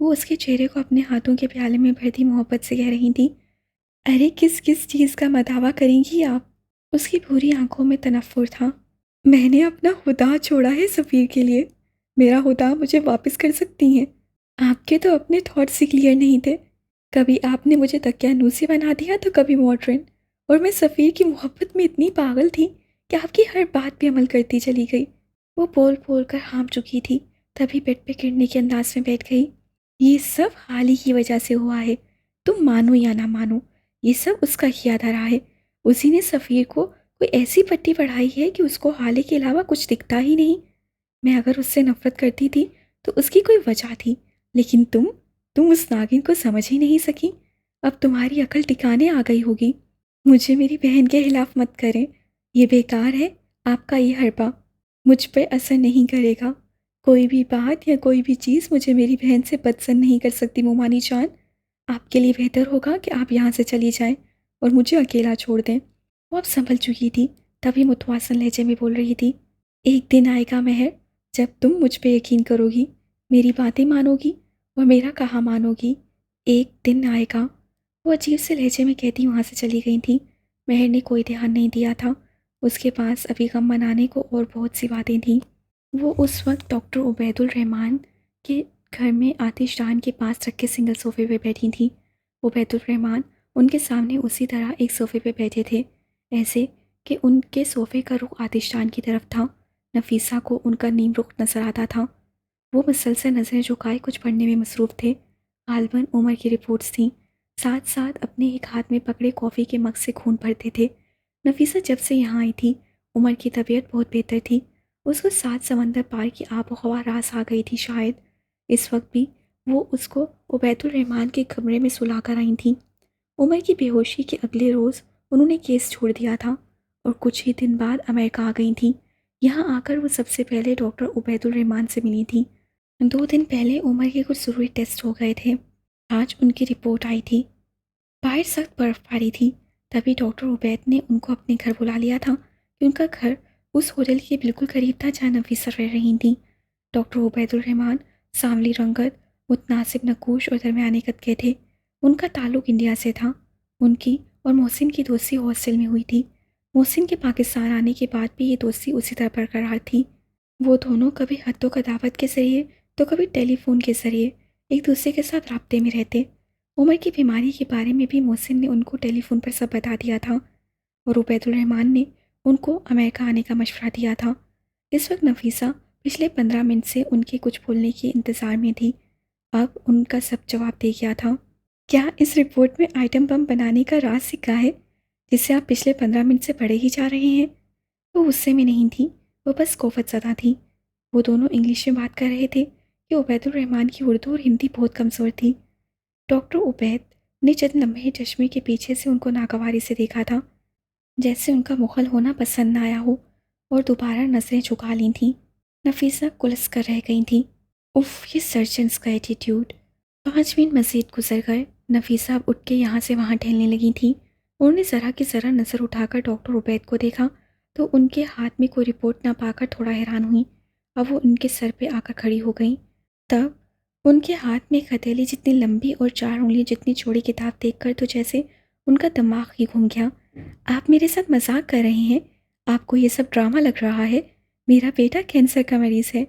वो उसके चेहरे को अपने हाथों के प्याले में भरती मोहब्बत से कह रही थी। अरे किस किस चीज़ का मदावा करेंगी आप? उसकी भूरी आंखों में तनफ्फुर था। मैंने अपना खुदा छोड़ा है सफ़ीर के लिए। मेरा खुदा मुझे वापस कर सकती हैं। आपके तो अपने थॉट्स ही क्लियर नहीं थे। कभी आपने मुझे दकियानूसी बना दिया तो कभी मॉडर्न। और मैं सफ़ीर की मोहब्बत में इतनी पागल थी कि आपकी हर बात पे अमल करती चली गई। वो बोल बोल कर हाँफ चुकी थी, तभी बेड पे गिरने के अंदाज में बैठ गई। ये सब हाल ही की वजह से हुआ है, तुम मानो या ना मानो, ये सब उसका किया धरा है। उसी ने सफ़ीर को कोई ऐसी पट्टी पढ़ाई है कि उसको हाले के अलावा कुछ दिखता ही नहीं। मैं अगर उससे नफरत करती थी तो उसकी कोई वजह थी, लेकिन तुम उस नागिन को समझ ही नहीं सकी। अब तुम्हारी अकल टिकाने आ गई होगी। मुझे मेरी बहन के खिलाफ मत करें, ये बेकार है। आपका ये हरबा मुझ पर असर नहीं करेगा। कोई भी बात या कोई भी चीज़ मुझे मेरी बहन से बदसन नहीं कर सकती मोमानी जान। आपके लिए बेहतर होगा कि आप यहाँ से चली जाएं और मुझे अकेला छोड़ दें। वो अब संभल चुकी थी, तभी मुतवासन लहजे में बोल रही थी। एक दिन आएगा महर, जब तुम मुझ पे यकीन करोगी, मेरी बातें मानोगी और मेरा कहा मानोगी। एक दिन आएगा। वो अजीब से लहजे में कहती वहाँ से चली गई थी। महर ने कोई ध्यान नहीं दिया था। उसके पास अभी गम मनाने को और बहुत सी बातें थीं। वो उस वक्त डॉक्टर उबैदुल रहमान के घर में आतिशदान के पास रखे सिंगल सोफे पे बैठी थी। उबैदुल रहमान उनके सामने उसी तरह एक सोफे पे बैठे थे, ऐसे कि उनके सोफे का रुख आतिशदान की तरफ था। नफीसा को उनका नीम रुख नजर आता था। वो मुसलसल नज़रें झुकाए कुछ पढ़ने में मसरूफ़ थे। गालबन उमर की रिपोर्ट्स थीं। साथ साथ अपने एक हाथ में पकड़े कॉफ़ी के मग से खून भरते थे। नफीसा जब से यहाँ आई थी, उमर की तबीयत बहुत बेहतर थी। उसको 7 समंदर पार की आब व हवा रास आ गई थी शायद। इस वक्त भी वो उसको उबैदुल रहमान के कमरे में सुला कर आई थी। उमर की बेहोशी के अगले रोज़ उन्होंने केस छोड़ दिया था और कुछ ही दिन बाद अमेरिका आ गई थी। यहाँ आकर वो सबसे पहले डॉक्टर उबैदुल रहमान से मिली थी। 2 दिन पहले उमर के कुछ ज़रूरी टेस्ट हो गए थे। आज उनकी रिपोर्ट आई थी। बाहर सख्त बर्फबारी थी। तभी डॉक्टर उबैद ने उनको अपने घर बुला लिया था कि उनका घर उस होटल के बिल्कुल करीब था जहाँ नफीसा रह रही थी। डॉक्टर उबैदुल रहमान सांवली रंगत, मुतनासिब नकूश और दरमियाने कद के थे। उनका ताल्लुक इंडिया से था। उनकी और मोहसिन की दोस्ती हॉस्टल में हुई थी। मोहसिन के पाकिस्तान आने के बाद भी ये दोस्ती उसी तरह बरकरार थी। वो दोनों कभी हत्तों का दावत के ज़रिए तो कभी टेलीफोन के ज़रिए एक दूसरे के साथ राब्ते में रहते। उमर की बीमारी के बारे में भी मोहसिन ने उनको टेलीफोन पर सब बता दिया था और उबैदुल रहमान ने उनको अमेरिका आने का मशवरा दिया था। इस वक्त नफीसा पिछले 15 मिनट से उनके कुछ बोलने के इंतज़ार में थी। अब उनका सब जवाब दे गया था। क्या इस रिपोर्ट में आइटम बम बनाने का राज सिक्का है जिसे आप पिछले 15 मिनट से पढ़े ही जा रहे हैं? वो गुस्से में नहीं थी, वो बस कोफत ज़दा थी। वो दोनों इंग्लिश में बात कर रहे थे कि उबैदुल रहमान की उर्दू और हिंदी बहुत कमज़ोर थी। डॉक्टर उबैद ने चंद लम्हे चश्मे के पीछे से उनको नागवारी से देखा था, जैसे उनका मुखल होना पसंद न आया हो, और दोबारा नजरें झुका ली थीं। नफीसा कुलस कर रह गई थी। उफ, ये सर्जन्स का एटीट्यूड। 5 मिनट मजीद गुजर गए। नफीसा अब उठ के यहाँ से वहाँ टहलने लगी थी। उन्होंने ज़रा की ज़रा नज़र उठाकर डॉक्टर उबैद को देखा तो उनके हाथ में कोई रिपोर्ट ना पाकर थोड़ा हैरान हुई। अब वो उनके सर पे आकर खड़ी हो गई। तब उनके हाथ में एक हथेली जितनी लंबी और 4 उंगलियां जितनी चौड़ी किताब देखकर तो जैसे उनका दिमाग ही घूम गया। आप मेरे साथ मजाक कर रहे हैं? आपको ये सब ड्रामा लग रहा है? मेरा बेटा कैंसर का मरीज़ है।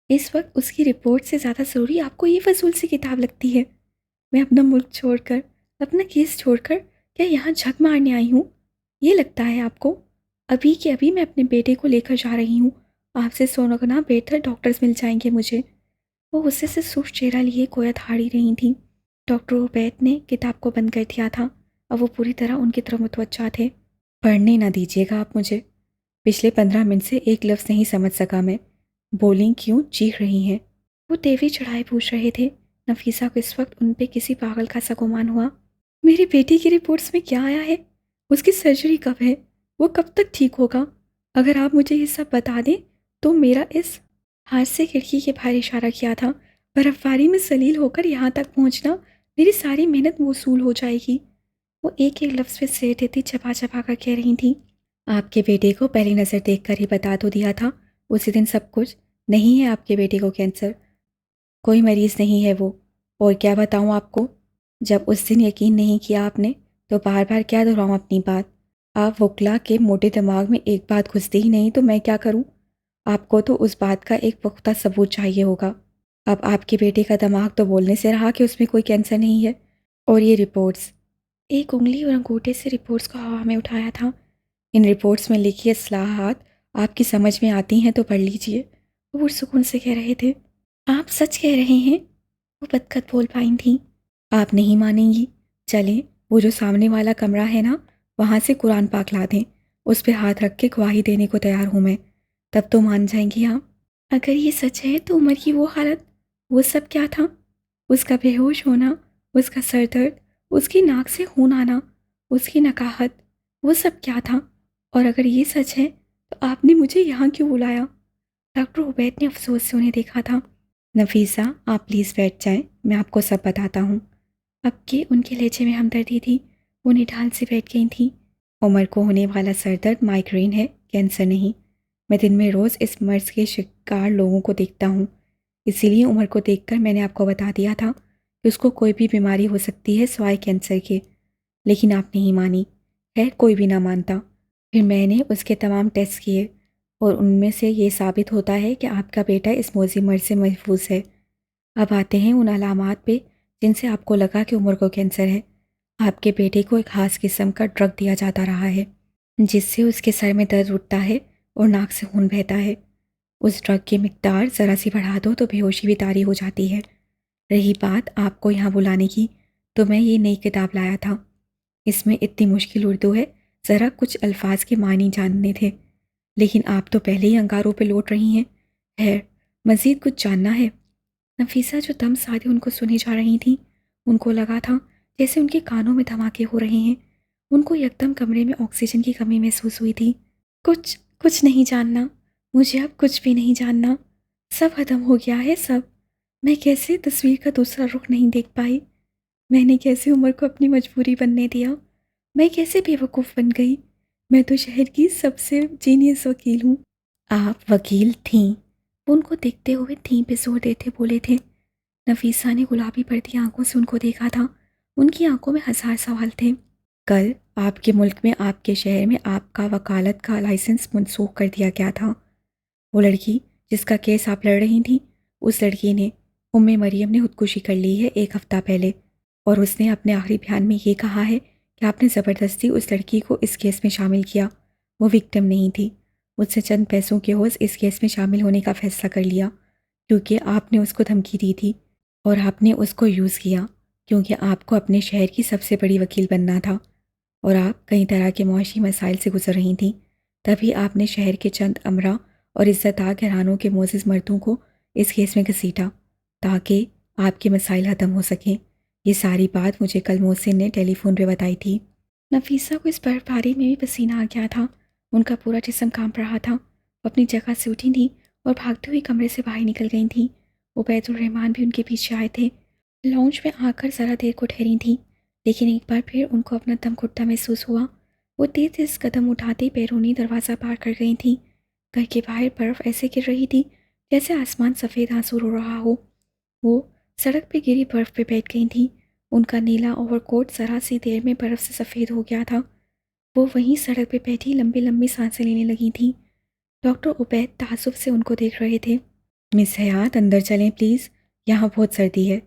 इस वक्त उसकी रिपोर्ट से ज़्यादा ज़रूरी आपको ये फजूल सी किताब लगती है? मैं अपना मुल्क छोड़कर, अपना केस छोड़कर क्या यहाँ झक मारने आई हूँ? ये लगता है आपको? अभी के अभी मैं अपने बेटे को लेकर जा रही हूँ। आपसे 100 गुना बेहतर डॉक्टर्स मिल जाएंगे मुझे। वो गुस्से से सुस्त चेहरा लिए कोया थाड़ी रही थी। डॉक्टर उबैद ने किताब को बंद कर दिया था। अब वो पूरी तरह उनकी तरफ मुतवज्जा थे। पढ़ने ना दीजिएगा आप मुझे। पिछले 15 मिनट से एक लफ्ज़ नहीं समझ सका मैं। बोलिंग क्यों चीख रही हैं? वो तेवरी चढ़ाए पूछ रहे थे। नफीसा को इस वक्त उन पे किसी पागल का सा गुमान हुआ। मेरी बेटी की रिपोर्ट्स में क्या आया है? उसकी सर्जरी कब है? वो कब तक ठीक होगा? अगर आप मुझे ये सब बता दें तो मेरा इस हाथ से खिड़की के बाहर इशारा किया था, बर्फबारी में सलील होकर यहाँ तक पहुँचना, मेरी सारी मेहनत वसूल हो जाएगी। वो एक एक लफ्ज़ पे सिर देती चबा चबा कर कह रही थी। आपके बेटे को पहली नज़र देखकर ही बता तो दिया था उसी दिन सब कुछ। नहीं है आपके बेटे को कैंसर, कोई मरीज़ नहीं है वो। और क्या बताऊँ आपको, जब उस दिन यकीन नहीं किया आपने तो बार बार क्या दोहराऊँ अपनी बात। आप वकला के मोटे दिमाग में एक बात घुसती ही नहीं तो मैं क्या करूँ। आपको तो उस बात का एक पुख्ता सबूत चाहिए होगा। अब आपके बेटे का दिमाग तो बोलने से रहा कि उसमें कोई कैंसर नहीं है। और ये रिपोर्ट्स, एक उंगली और अंगूठे से रिपोर्ट्स को हवा में उठाया था। इन रिपोर्ट्स में लिखी इस्लाहात आपकी समझ में आती हैं तो पढ़ लीजिए। वो पुरसुकून से कह रहे थे। आप सच कह रहे हैं? वो बदकत बोल पाई थी। आप नहीं मानेंगी, चलें वो जो सामने वाला कमरा है ना, वहाँ से कुरान पाक ला दें। उस पे हाथ रख के गवाही देने को तैयार हूँ मैं, तब तो मान जाएंगी आप। अगर ये सच है तो उमर की वो हालत, वो सब क्या था? उसका बेहोश होना, उसका सर दर्द, उसकी नाक से खून आना, उसकी नकाहत, वो सब क्या था? और अगर ये सच है तो आपने मुझे यहाँ क्यों बुलाया? डॉक्टर उबैद ने अफसोस से उन्हें देखा था। नफीसा, आप प्लीज़ बैठ जाएं, मैं आपको सब बताता हूँ। अब कि उनके लहजे में हमदर्दी थी, वो निढाल से बैठ गई थी। उमर को होने वाला सरदर्द माइग्रेन है, कैंसर नहीं। मैं दिन में रोज़ इस मर्ज के शिकार लोगों को देखता हूँ, इसीलिए उमर को देखकर मैंने आपको बता दिया था कि उसको कोई भी बीमारी हो सकती है सिवाय कैंसर के। लेकिन आप नहीं मानी। खैर, कोई भी ना मानता। फिर मैंने उसके तमाम टेस्ट किए और उनमें से ये साबित होता है कि आपका बेटा इस मौजी मर्ज से महफूज है। अब आते हैं उन अलामात पे जिनसे आपको लगा कि उमर को कैंसर है। आपके बेटे को एक खास किस्म का ड्रग दिया जाता रहा है जिससे उसके सर में दर्द उठता है और नाक से खून बहता है। उस ड्रग की मिकदार ज़रा सी बढ़ा दो तो बेहोशी भी तारी हो जाती है। रही बात आपको यहाँ बुलाने की, तो मैं ये नई किताब लाया था। इसमें इतनी मुश्किल उर्दू है, ज़रा कुछ अल्फाज के मानी जानने थे। लेकिन आप तो पहले ही अंगारों पे लौट रही हैं। खैर, मज़ीद कुछ जानना है? नफीसा जो दम साधे उनको सुने जा रही थी, उनको लगा था जैसे उनके कानों में धमाके हो रहे हैं। उनको यकदम कमरे में ऑक्सीजन की कमी महसूस हुई थी। कुछ कुछ नहीं जानना, मुझे अब कुछ भी नहीं जानना। सब खत्म हो गया है, सब। मैं कैसे तस्वीर का दूसरा रुख नहीं देख पाई। मैंने कैसे उमर को अपनी मजबूरी बनने दिया। मैं कैसे बेवकूफ़ बन गई। मैं तो शहर की सबसे जीनियस वकील हूँ। आप वकील थीं? वो उनको देखते हुए थीं पे जोर देते बोले थे। नफीसा ने गुलाबी पड़ती आंखों से उनको देखा था। उनकी आंखों में हजार सवाल थे। कल आपके मुल्क में, आपके शहर में आपका वकालत का लाइसेंस मनसूख कर दिया गया था। वो लड़की जिसका केस आप लड़ रही थी, उस लड़की ने, उम्मे मरियम ने खुदकुशी कर ली है एक हफ्ता पहले। और उसने अपने आखिरी बयान में ये कहा है कि आपने ज़बरदस्ती उस लड़की को इस केस में शामिल किया। वो विक्टिम नहीं थी। उससे चंद पैसों के एवज़ इस केस में शामिल होने का फ़ैसला कर लिया क्योंकि आपने उसको धमकी दी थी और आपने उसको यूज़ किया क्योंकि आपको अपने शहर की सबसे बड़ी वकील बनना था और आप कई तरह के मुआशी मसाइल से गुजर रही थीं। तभी आपने शहर के चंद अमरा और इज़्ज़तदार घरानों के मोअज़्ज़ज़ मर्दों को इस केस में घसीटा ताकि आपके मसाइल ख़त्म हो सकें। ये सारी बात मुझे कल मोहसिन ने टेलीफोन पे बताई थी। नफीसा को इस बर्फबारी में भी पसीना आ गया था। उनका पूरा जिस्म कांप रहा था। वो अपनी जगह से उठी थी और भागते हुए कमरे से बाहर निकल गई थी। उबैदुर रहमान भी उनके पीछे आए थे। लॉन्च में आकर ज़रा देर को ठहरी थी, लेकिन एक बार फिर उनको अपना दम घुटता महसूस हुआ। वो तेज तेज कदम उठाते ही बैरूनी दरवाज़ा पार कर गई थी। घर के बाहर बर्फ़ ऐसे गिर रही थी जैसे आसमान सफ़ेद आंसू रो रहा हो। वो सड़क पे गिरी बर्फ़ पे बैठ गई थी। उनका नीला ओवरकोट ज़रा सी देर में बर्फ़ से सफ़ेद हो गया था। वो वहीं सड़क पे बैठी लंबी लंबी सांसें लेने लगी थी। डॉक्टर उबैद ताज्जुब से उनको देख रहे थे। मिस हयात, अंदर चलें प्लीज़, यहाँ बहुत सर्दी है,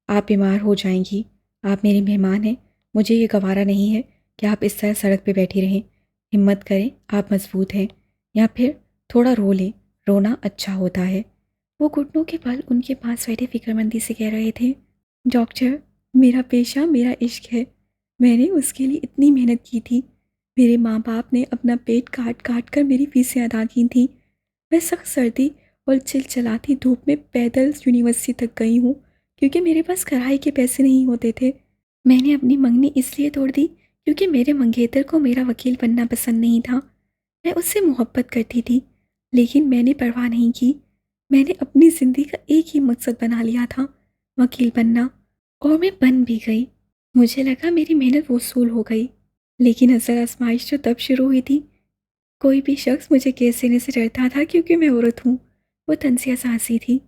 आप बीमार हो जाएंगी। आप मेरे मेहमान हैं, मुझे ये गवारा नहीं है कि आप इस तरह सड़क पे बैठी रहें। हिम्मत करें, आप मजबूत हैं, या फिर थोड़ा रो लें, रोना अच्छा होता है। वो घुटनों के बल उनके पास बैठे फिक्रमंदी से कह रहे थे। डॉक्टर, मेरा पेशा मेरा इश्क है। मैंने उसके लिए इतनी मेहनत की थी। मेरे माँ बाप ने अपना पेट काट काट कर मेरी फीसें अदा की थी। मैं सख्त सर्दी और चिलचिलाती धूप में पैदल यूनिवर्सिटी तक गई हूँ क्योंकि मेरे पास किराए के पैसे नहीं होते थे। मैंने अपनी मंगनी इसलिए तोड़ दी क्योंकि मेरे मंगेतर को मेरा वकील बनना पसंद नहीं था। मैं उससे मोहब्बत करती थी, लेकिन मैंने परवाह नहीं की। मैंने अपनी ज़िंदगी का एक ही मकसद बना लिया था, वकील बनना, और मैं बन भी गई। मुझे लगा मेरी मेहनत वसूल हो गई, लेकिन असल आजमाइश जो तब शुरू हुई थी। कोई भी शख्स मुझे केस देने से डरता था क्योंकि मैं औरत हूँ। वो तंजिया साहसी थी।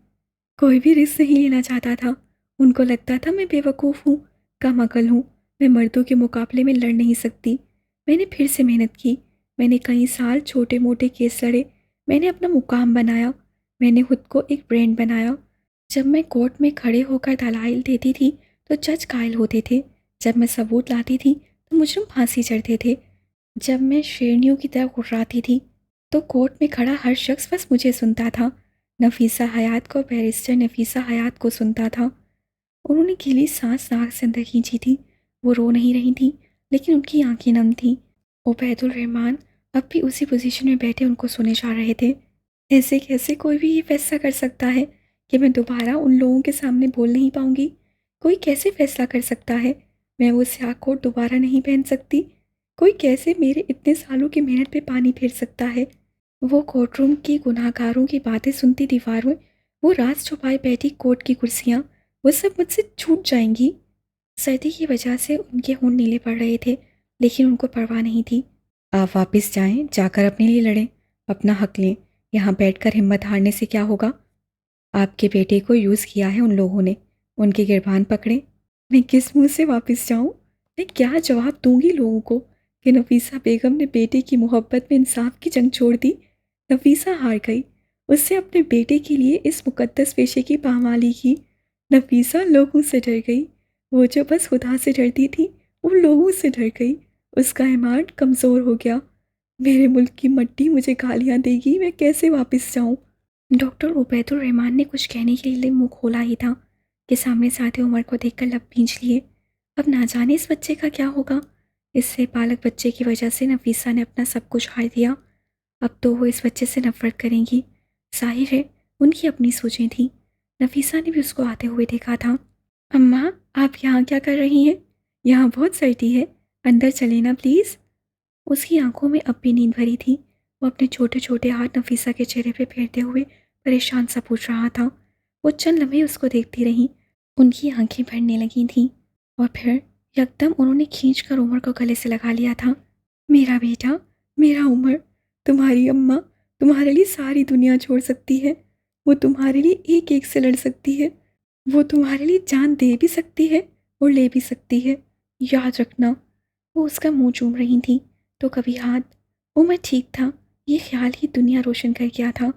कोई भी रिस्क नहीं लेना चाहता था। उनको लगता था मैं बेवकूफ़ हूँ, कम अकल हूँ, मैं मर्दों के मुकाबले में लड़ नहीं सकती। मैंने फिर से मेहनत की। मैंने कई साल छोटे मोटे केस लड़े। मैंने अपना मुकाम बनाया। मैंने खुद को एक ब्रांड बनाया। जब मैं कोर्ट में खड़े होकर दलाइल देती थी तो जज कायल होते थे। जब मैं सबूत लाती थी तो मुजरिम फांसी चढ़ते थे। जब मैं शेरनियों की तरह गुर्राती थी तो कोर्ट में खड़ा हर शख्स बस मुझे सुनता था। नफीसा हयात को, बैरिस्टर नफीसा हयात को सुनता था। उन्होंने गीली सांस नाक से अंदर खींची थी। वो रो नहीं रही थी, लेकिन उनकी आंखें नम थीं। उबैदुल रहमान अब भी उसी पोजीशन में बैठे उनको सुने जा रहे थे। ऐसे कैसे कोई भी ये फैसला कर सकता है कि मैं दोबारा उन लोगों के सामने बोल नहीं पाऊंगी? कोई कैसे फैसला कर सकता है मैं वो स्याह कोट दोबारा नहीं पहन सकती? कोई कैसे मेरे इतने सालों की मेहनत पे पानी फेर सकता है? वो कोर्टरूम की गुनाहगारों की बातें सुनती दीवारों, वो राज छुपाए बैठी कोर्ट की कुर्सियाँ, वो सब मुझसे छूट जाएंगी। सर्दी की वजह से उनके होंठ नीले पड़ रहे थे, लेकिन उनको परवाह नहीं थी। आप वापस जाएं, जाकर अपने लिए लड़ें, अपना हक लें। यहाँ बैठकर हिम्मत हारने से क्या होगा? आपके बेटे को यूज़ किया है उन लोगों ने, उनके गिरबान पकड़े। मैं किस मुंह से वापस जाऊं? मैं क्या जवाब दूंगी लोगों को कि नफीसा बेगम ने बेटे की मोहब्बत में इंसाफ की जंग छोड़ दी? नफीसा हार गई। उससे अपने बेटे के लिए इस मुकद्दस पेशे की पामाली की। नफीसा लोगों से डर गई। वो जो बस खुदा से डरती थी, वो लोगों से डर गई। उसका ईमान कमज़ोर हो गया। मेरे मुल्क की मट्टी मुझे गालियाँ देगी, मैं कैसे वापस जाऊं? डॉक्टर उबैदुल रहमान ने कुछ कहने के लिए मुंह खोला ही था कि सामने से आते उमर को देखकर लब भींच लिए। अब ना जाने इस बच्चे का क्या होगा। इससे बालक बच्चे की वजह से नफीसा ने अपना सब कुछ हार दिया। अब तो वो इस बच्चे से नफरत करेंगी। जाहिर है, उनकी अपनी सोचें थी। नफीसा ने भी उसको आते हुए देखा था। अम्मा, आप यहाँ क्या कर रही हैं? यहाँ बहुत सर्दी है, अंदर चले ना प्लीज़। उसकी आंखों में अब भी नींद भरी थी। वो अपने छोटे छोटे हाथ नफीसा के चेहरे पे फेरते हुए परेशान सा पूछ रहा था। वो चंद लम्हे उसको देखती रही। उनकी आंखें भरने लगी थीं, और फिर यकदम उन्होंने खींच कर उमर को गले से लगा लिया था। मेरा बेटा, मेरा उमर, तुम्हारी अम्मा तुम्हारे लिए सारी दुनिया छोड़ सकती है। वो तुम्हारे लिए एक एक से लड़ सकती है। वो तुम्हारे लिए जान दे भी सकती है और ले भी सकती है, याद रखना। वो उसका मुंह चूम रही थी तो कभी हाथ। उमर ठीक था। ये ख्याल ही दुनिया रोशन कर गया था।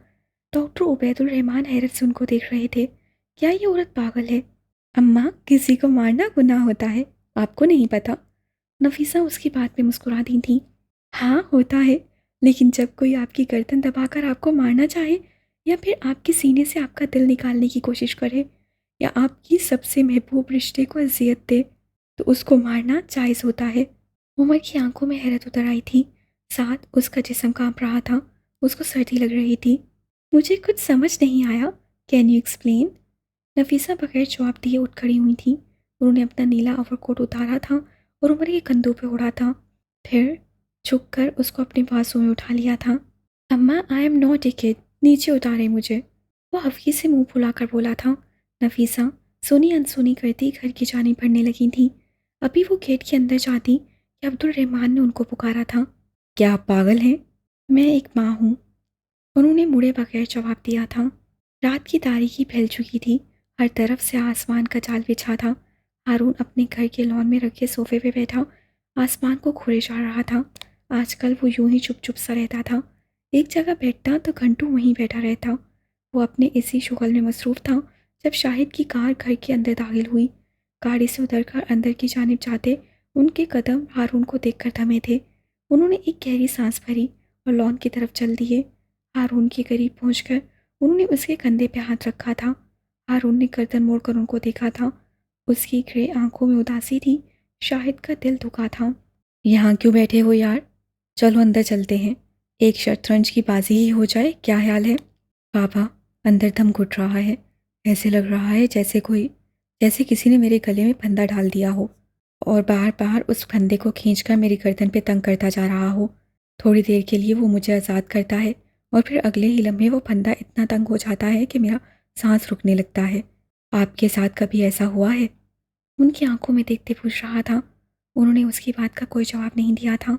डॉक्टर उबैदुल रहमान हैरत से उनको देख रहे थे। क्या ये औरत पागल है? अम्मा, किसी को मारना गुनाह होता है, आपको नहीं पता? नफीसा उसकी बात में मुस्कुरा दी थी। हाँ होता है, लेकिन जब कोई आपकी गर्दन दबाकर आपको मारना चाहे, या फिर आपके सीने से आपका दिल निकालने की कोशिश करे, या आपकी सबसे महबूब रिश्ते को अजियत दे, तो उसको मारना जायज़ होता है। उमर की आंखों में हैरत उतर आई थी, साथ उसका जिस्म कांप रहा था। उसको सर्दी लग रही थी। मुझे कुछ समझ नहीं आया, कैन यू एक्सप्लेन? नफीसा बगैर जवाब दिए उठ खड़ी हुई थी। उन्होंने अपना नीला ओवरकोट उतारा था और उमर के कंधों पे ओढ़ा था। फिर झुककर उसको अपने बाजू में उठा लिया था। अम्मा, I am not a kid, नीचे उतारे मुझे। वो हल्की से मुंह फुलाकर बोला था। नफीसा सुनी अनसुनी करती घर की जानी बढ़ने लगी थी। अभी वो गेट के अंदर जाती कि अब्दुल रहमान ने उनको पुकारा था। क्या आप पागल हैं? मैं एक माँ हूँ, उन्होंने मुड़े बगैर जवाब दिया था। रात की तारीकी फैल चुकी थी। हर तरफ से आसमान का जाल बिछा था। हारून अपने घर के लॉन में रखे सोफे पे बैठा आसमान को घूरे जा रहा था। आजकल वो यूं ही चुप चुप सा रहता था। एक जगह बैठता तो घंटों वहीं बैठा रहता। वो अपने इसी शुगल में मसरूफ़ था जब शाहिद की कार घर के अंदर दाखिल हुई। गाड़ी से उतरकर अंदर की जानिब जाते उनके कदम हारून को देखकर थमे थे। उन्होंने एक गहरी सांस भरी और लॉन की तरफ चल दिए। हारून के करीब पहुंचकर उन्होंने उसके कंधे पे हाथ रखा था। हारून ने गर्दन मोड़कर उनको देखा था। उसकी ग्रे आंखों में उदासी थी। शाहिद का दिल दुखा था। यहाँ क्यों बैठे हो यार? चलो अंदर चलते हैं, एक शतरंज की बाजी ही हो जाए, क्या ख्याल है? बाबा, अंदर दम घुट रहा है। ऐसे लग रहा है जैसे किसी ने मेरे गले में फंदा डाल दिया हो। और बार बार उस फंदे को खींचकर मेरी गर्दन पे तंग करता जा रहा हो। थोड़ी देर के लिए वो मुझे आज़ाद करता है और फिर अगले ही लम्हे वो फंदा इतना तंग हो जाता है कि मेरा सांस रुकने लगता है। आपके साथ कभी ऐसा हुआ है? उनकी आंखों में देखते पूछ रहा था। उन्होंने उसकी बात का कोई जवाब नहीं दिया था,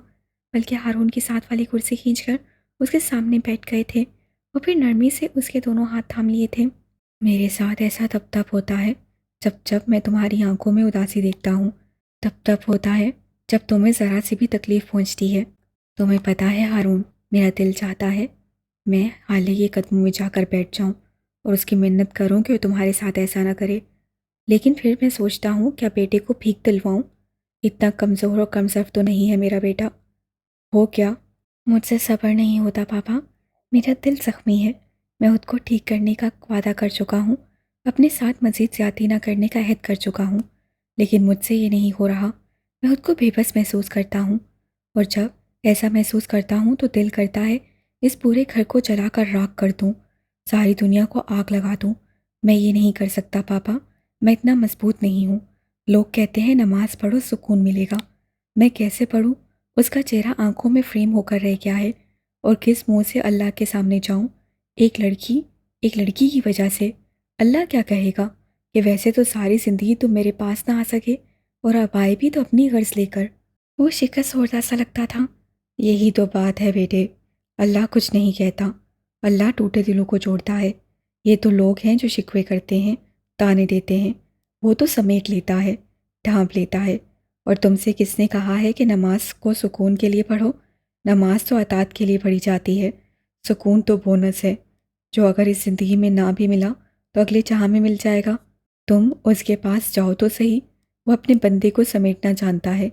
बल्कि हारून की साथ वाली कुर्सी खींचकर उसके सामने बैठ गए थे और फिर नरमी से उसके दोनों हाथ थाम लिए थे। मेरे साथ ऐसा तब तब होता है जब जब मैं तुम्हारी आंखों में उदासी देखता हूँ। तब तब होता है जब तुम्हें ज़रा सी भी तकलीफ़ पहुँचती है। तुम्हें पता है हारून, मेरा दिल चाहता है मैं हाले के कदमों में जाकर बैठ जाऊँ और उसकी मिन्नत करूँ कि वो तुम्हारे साथ ऐसा ना करे। लेकिन फिर मैं सोचता हूँ क्या बेटे को भीख दिलवाऊँ? इतना कमज़ोर और कमज़र्फ तो नहीं है मेरा बेटा। हो क्या? मुझसे सब्र नहीं होता पापा। मेरा दिल ज़ख्मी है। मैं खुद को ठीक करने का वादा कर चुका हूँ। अपने साथ मज़ीद ज़्यादती ना करने का अहद कर चुका हूँ। लेकिन मुझसे ये नहीं हो रहा। मैं खुद को बेबस महसूस करता हूँ। और जब ऐसा महसूस करता हूँ तो दिल करता है इस पूरे घर को जलाकर राख कर दूँ। सारी दुनिया को आग लगा दूँ। मैं ये नहीं कर सकता पापा। मैं इतना मजबूत नहीं हूँ। लोग कहते हैं नमाज़ पढ़ो सुकून मिलेगा। मैं कैसे पढ़ूँ? उसका चेहरा आंखों में फ्रेम होकर रह गया है। और किस मुंह से अल्लाह के सामने जाऊं? एक लड़की की वजह से। अल्लाह क्या कहेगा कि वैसे तो सारी ज़िंदगी तुम मेरे पास ना आ सके और अब आए भी तो अपनी गर्ज लेकर। वो शिकस्त होता सा लगता था। यही तो बात है बेटे, अल्लाह कुछ नहीं कहता। अल्लाह टूटे दिलों को जोड़ता है। ये तो लोग हैं जो शिकवे करते हैं, ताने देते हैं। वो तो समेट लेता है, ढांप लेता है। और तुमसे किसने कहा है कि नमाज को सुकून के लिए पढ़ो? नमाज तो अतात के लिए पढ़ी जाती है। सुकून तो बोनस है, जो अगर इस ज़िंदगी में ना भी मिला तो अगले चाह में मिल जाएगा। तुम उसके पास जाओ तो सही। वो अपने बंदे को समेटना जानता है।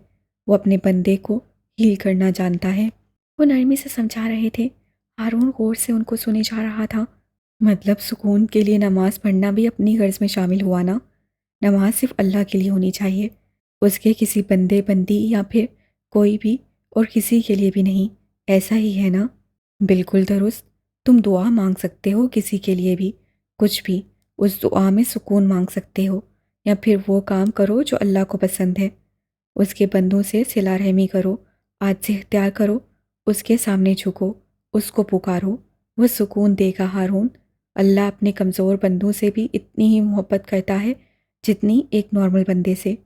वो अपने बंदे को हील करना जानता है। वो नरमी से समझा रहे थे। हारून गौर से उनको सुने जा रहा था। मतलब सुकून के लिए नमाज पढ़ना भी अपनी गर्ज में शामिल हुआ ना? नमाज सिर्फ अल्लाह के लिए होनी चाहिए, उसके किसी बंदे बंदी या फिर कोई भी और किसी के लिए भी नहीं। ऐसा ही है ना? बिल्कुल दुरुस्त। तुम दुआ मांग सकते हो किसी के लिए भी, कुछ भी। उस दुआ में सुकून मांग सकते हो या फिर वो काम करो जो अल्लाह को पसंद है। उसके बंदों से सिला रहमी करो, आज से इख्तियार करो, उसके सामने झुको, उसको पुकारो। वह सुकून देगा हारून। अल्लाह अपने कमज़ोर बंदों से भी इतनी ही मोहब्बत करता है जितनी एक नॉर्मल बंदे से।